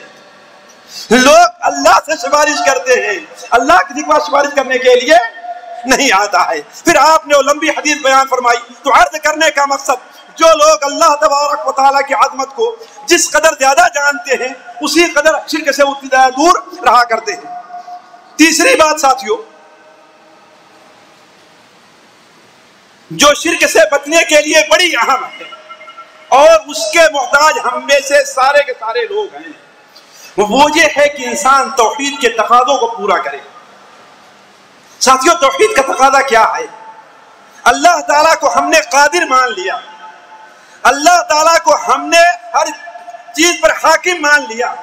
لوگ اللہ سے سفارش کرتے ہیں، اللہ کسی کو سفارش کرنے کے لیے نہیں آتا ہے. پھر آپ نے وہ لمبی حدیث بیان فرمائی. تو عرض کرنے کا مقصد، جو لوگ اللہ تبارک و تعالیٰ کی عظمت کو جس قدر زیادہ جانتے ہیں اسی قدر شرک سے اتنی زیادہ دور رہا کرتے ہیں. تیسری بات ساتھیوں، جو شرک سے بچنے کے لیے بڑی اہم ہے اور اس کے محتاج ہم میں سے سارے کے سارے لوگ ہیں، وہ یہ ہے کہ انسان توحید کے تقاضوں کو پورا کرے. ساتھیوں، توحید کا تقاضا کیا ہے؟ اللہ تعالیٰ کو ہم نے قادر مان لیا، اللہ تعالیٰ کو ہم نے ہر چیز پر حاکم مان لیا،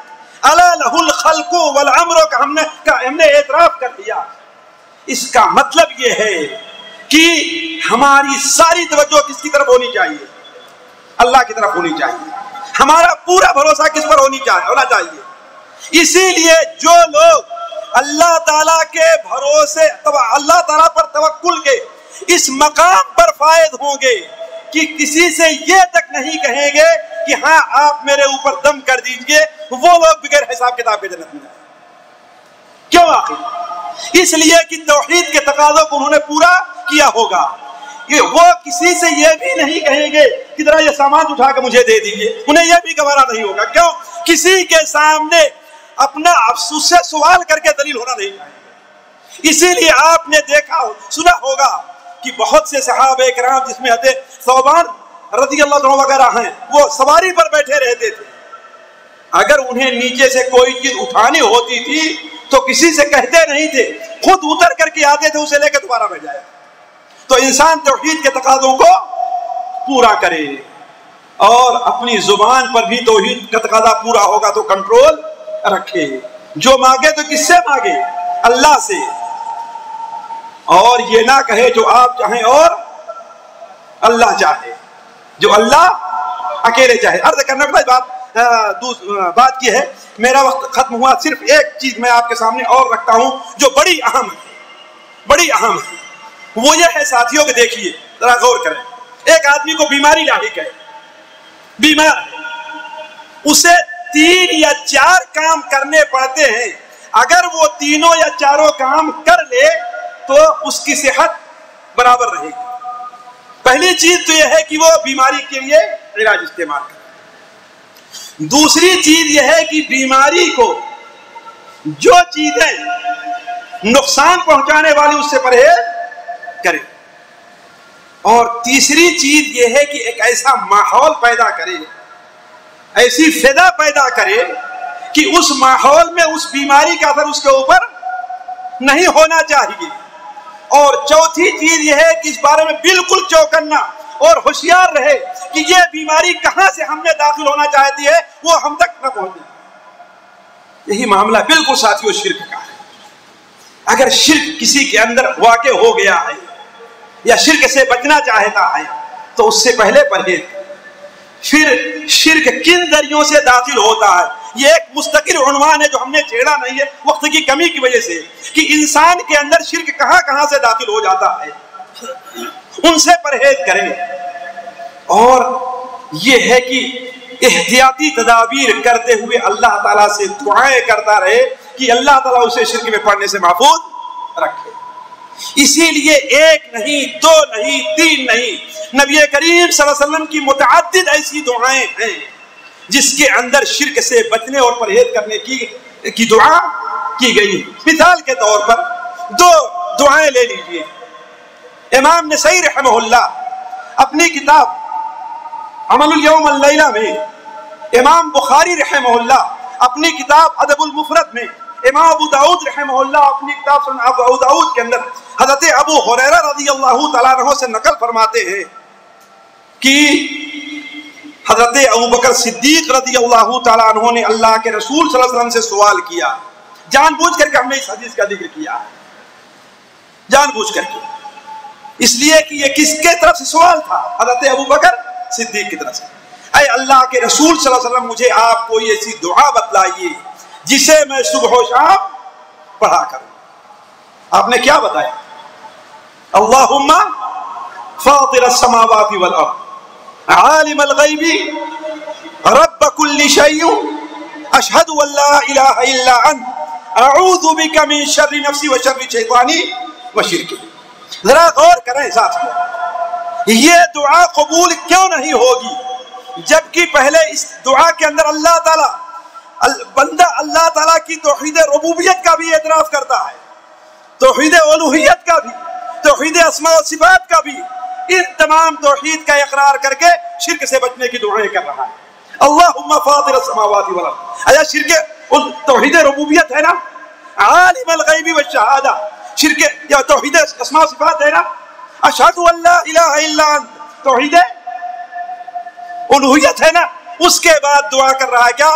الا لہ الخلق والامر کا ہم نے اعتراف کر دیا۔ اس کا مطلب یہ ہے کہ ہماری ساری توجہ کس کی طرف ہونی چاہیے؟ اللہ کی طرف ہونی چاہیے۔ ہمارا پورا بھروسہ کس پر ہونا چاہیے؟ اسی لیے جو لوگ اللہ تعالیٰ کے بھروسے اللہ تعالیٰ پر توکل کے اس مقام پر فائد ہوں گے کہ کسی سے یہ تک نہیں کہیں گے کہ ہاں آپ میرے اوپر دم کر دیجئے، وہ لوگ بغیر حساب کتاب کے جنت میں جائیں۔ کیوں آخر؟ اس لیے کہ توحید کے تقاضوں کو انہوں نے پورا کیا ہوگا۔ وہ کسی سے یہ بھی نہیں کہیں گے کہ ذرا یہ سامان اٹھا کے مجھے دے دیجئے، انہیں یہ بھی گوارا نہیں ہوگا۔ کیوں؟ کسی کے سامنے اپنا افسوس سے سوال کر کے دلیل ہونا نہیں چاہیے۔ اسی لیے آپ نے دیکھا سنا ہوگا کہ بہت سے صحابہ کرام جس میں حضرت ثوبان رضی اللہ عنہ وغیرہ ہیں، وہ سواری پر بیٹھے رہتے تھے، اگر انہیں نیچے سے کوئی چیز اٹھانی ہوتی تھی تو کسی سے کہتے نہیں تھے، خود اتر کر کے آتے تھے، اسے لے کے دوبارہ بیٹھ جائے۔ تو انسان توحید کے تقاضوں کو پورا کرے اور اپنی زبان پر بھی توحید کا تقاضا پورا ہوگا تو کنٹرول رکھے۔ جو مانگے تو کس سے مانگے؟ اللہ سے، اور یہ نہ کہے جو آپ چاہیں اور اللہ چاہے، جو اللہ اکیلے چاہے۔ عرض کرنے کے بعد بات یہ ہے، میرا وقت ختم ہوا، صرف ایک چیز میں آپ کے سامنے اور رکھتا ہوں جو بڑی اہم ہے، وہ یہ ہے ساتھیوں کہ دیکھیے ذرا غور کریں، ایک آدمی کو بیماری لاحق ہے، بیمار ہے، اسے 3 یا 4 کام کرنے پڑتے ہیں، اگر وہ تینوں یا چاروں کام کر لے تو اس کی صحت برابر رہے گی۔ پہلی چیز تو یہ ہے کہ وہ بیماری کے لیے علاج استعمال کرے۔ دوسری چیز یہ ہے کہ بیماری کو جو چیزیں نقصان پہنچانے والی اس سے پرہیز کرے، اور تیسری چیز یہ ہے کہ ایک ایسا ماحول پیدا کرے، ایسی فضا پیدا کرے کہ اس ماحول میں اس بیماری کا اثر اس کے اوپر نہیں ہونا چاہیے۔ اور چوتھی چیز یہ ہے کہ اس بارے میں بالکل چوکنا اور ہوشیار رہے کہ یہ بیماری کہاں سے ہم میں داخل ہونا چاہتی ہے وہ ہم تک نہ پہنچے۔ یہی معاملہ بالکل ساتھیوں شرک کا ہے۔ اگر شرک کسی کے اندر واقع ہو گیا ہے یا شرک سے بچنا چاہتا ہے تو اس سے پہلے پرہیز۔ پھر شرک کن ذریعوں سے داخل ہوتا ہے، یہ ایک مستقل عنوان ہے جو ہم نے چھیڑا نہیں ہے وقت کی کمی کی وجہ سے، کہ انسان کے اندر شرک کہاں کہاں سے داخل ہو جاتا ہے، ان سے پرہیز کریں۔ اور یہ ہے کہ احتیاطی تدابیر کرتے ہوئے اللہ تعالیٰ سے دعائیں کرتا رہے کہ اللہ تعالیٰ اسے شرک میں پڑنے سے محفوظ رکھے۔ اسی لیے 1 نہیں 2 نہیں 3 نہیں، نبی کریم صلی اللہ علیہ وسلم کی متعدد ایسی دعائیں ہیں جس کے اندر شرک سے بچنے اور پرہیز کرنے کی دعا کی گئی۔ مثال کے طور پر 2 دعائیں لے لیجئے۔ امام نسائی رحمہ اللہ اپنی کتاب عمل الیوم اللیلہ میں، امام بخاری رحمہ اللہ اپنی کتاب ادب المفرد میں، امام ابو داؤد رحمہ اللہ اپنی کتاب سنن ابو داؤد کے اندر حضرت ابو ہریرہ رضی اللہ تعالیٰ عنہ سے نقل فرماتے ہیں کہ حضرت ابو بکر صدیق رضی اللہ تعالیٰ عنہ نے اللہ کے رسول صلی اللہ علیہ وسلم سے سوال کیا، جان بوجھ کر کے ہم نے اس حدیث کا ذکر کیا ہے، جان بوجھ کر کے، اس لیے کہ یہ کس کے طرف سے سوال تھا؟ حضرت ابو بکر صدیق کی طرف سے۔ اے اللہ کے رسول صلی اللہ علیہ وسلم، مجھے آپ کوئی ایسی دعا بتلائیے جسے میں صبح و شام پڑھا کروں۔ آپ نے کیا بتایا؟ اللہم فاطر السماوات والارض عالم الغیب رب کل شیء اشہد ان لا الہ الا انت اعوذ بک من شر نفسی و شر شیطانی و شرکی۔ ذرا غور کریں ساتھیوں، یہ دعا قبول کیوں نہیں ہوگی جبکہ پہلے اس دعا کے اندر اللہ تعالیٰ بندہ اللہ تعالیٰ کی توحید ربوبیت کا بھی اعتراف کرتا ہے، توحید الوہیت کا بھی، توحید اسماء و صفات کا بھی، ان تمام توحید کا اقرار کر کے شرک سے بچنے کی دعائیں کر رہا ہے۔ اللہم فاطر السماوات والارض، آیا شرک توحید ربوبیت ہے نا؟ عالم الغیب والشہادہ شرک یا توحید اسماء و صفات ہے نا؟ اشہد ان لا الہ الا انت توحید الوہیت ہے نا؟ اس کے بعد دعا کر رہا ہے کیا؟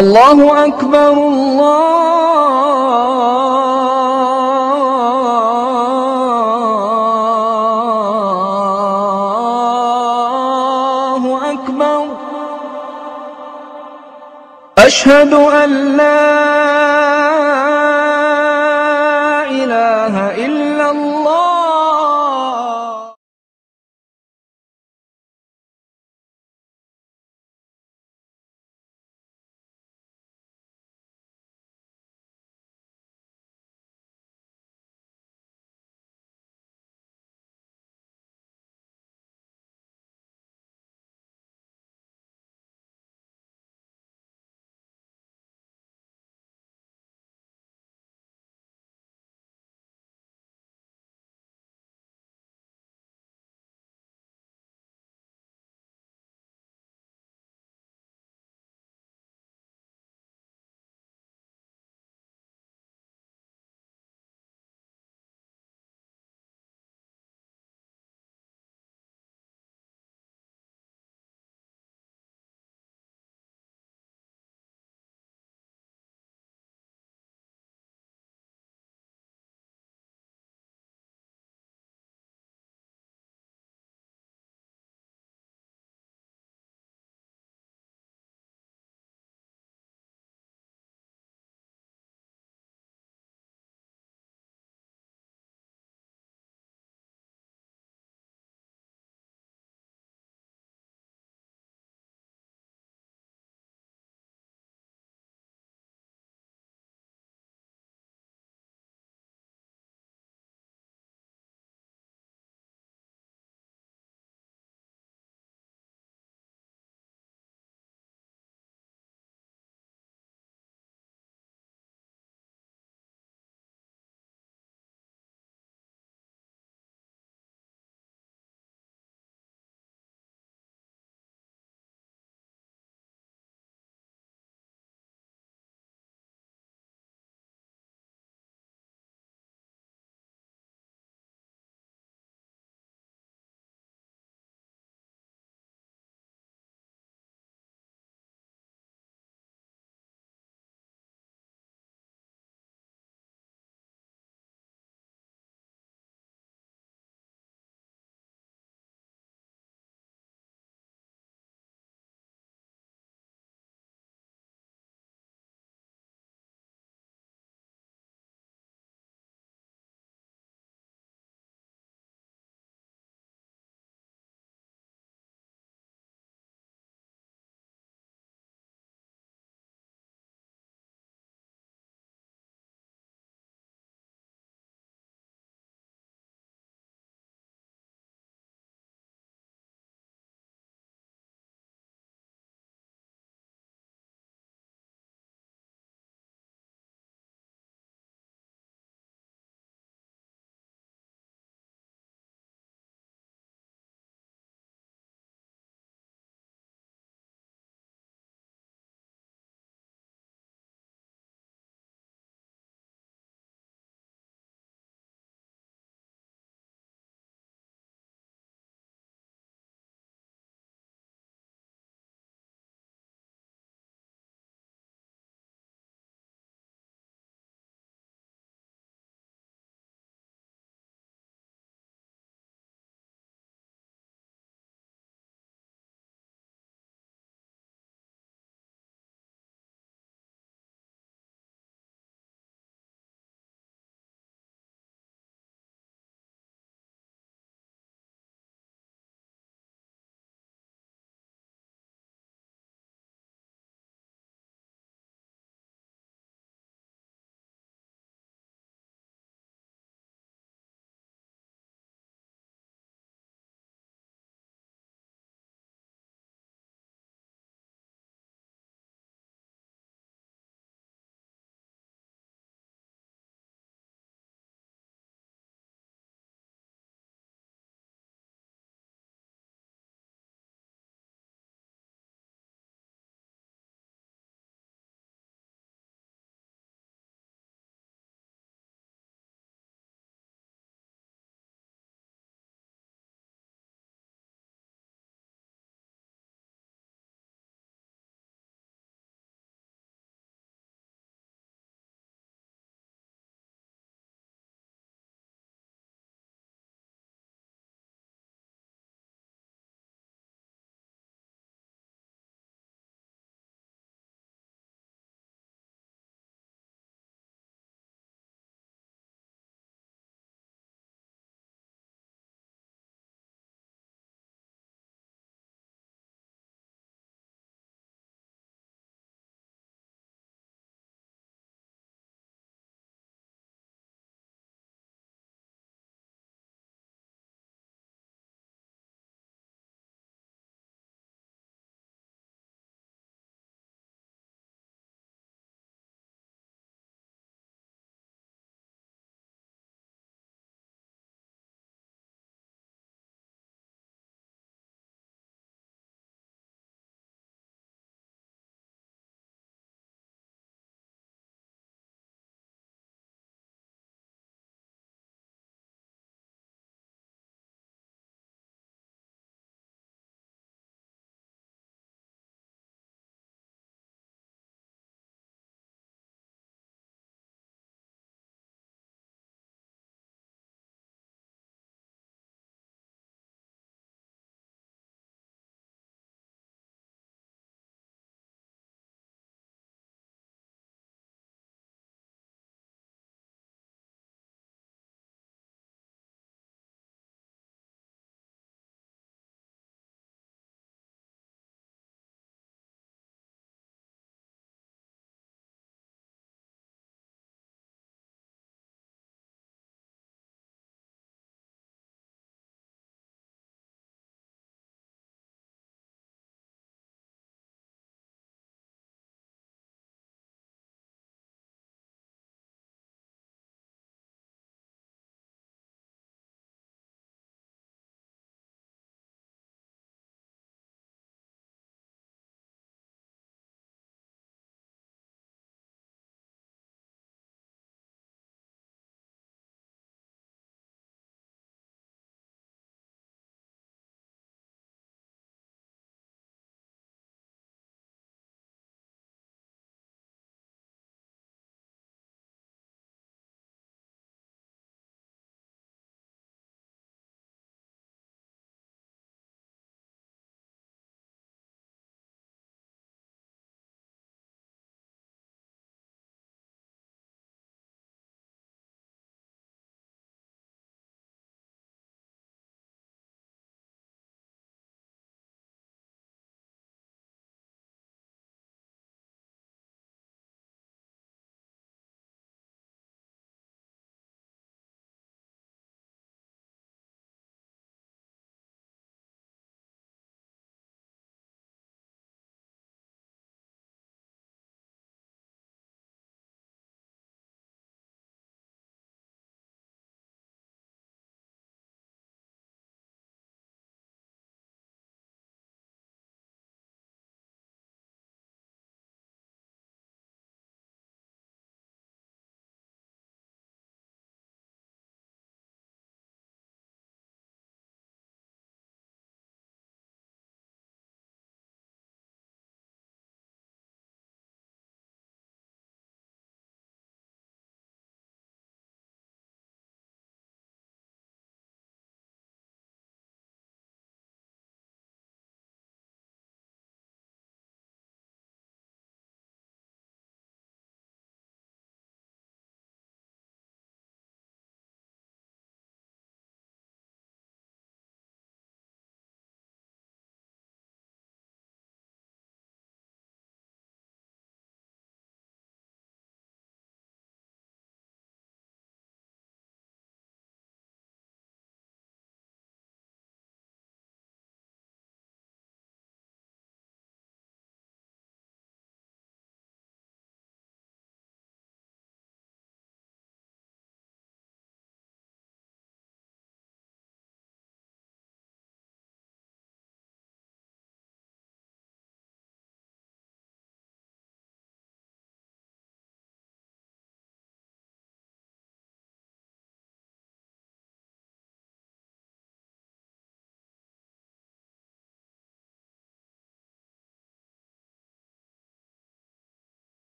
الله أكبر الله أكبر. أشهد أن لا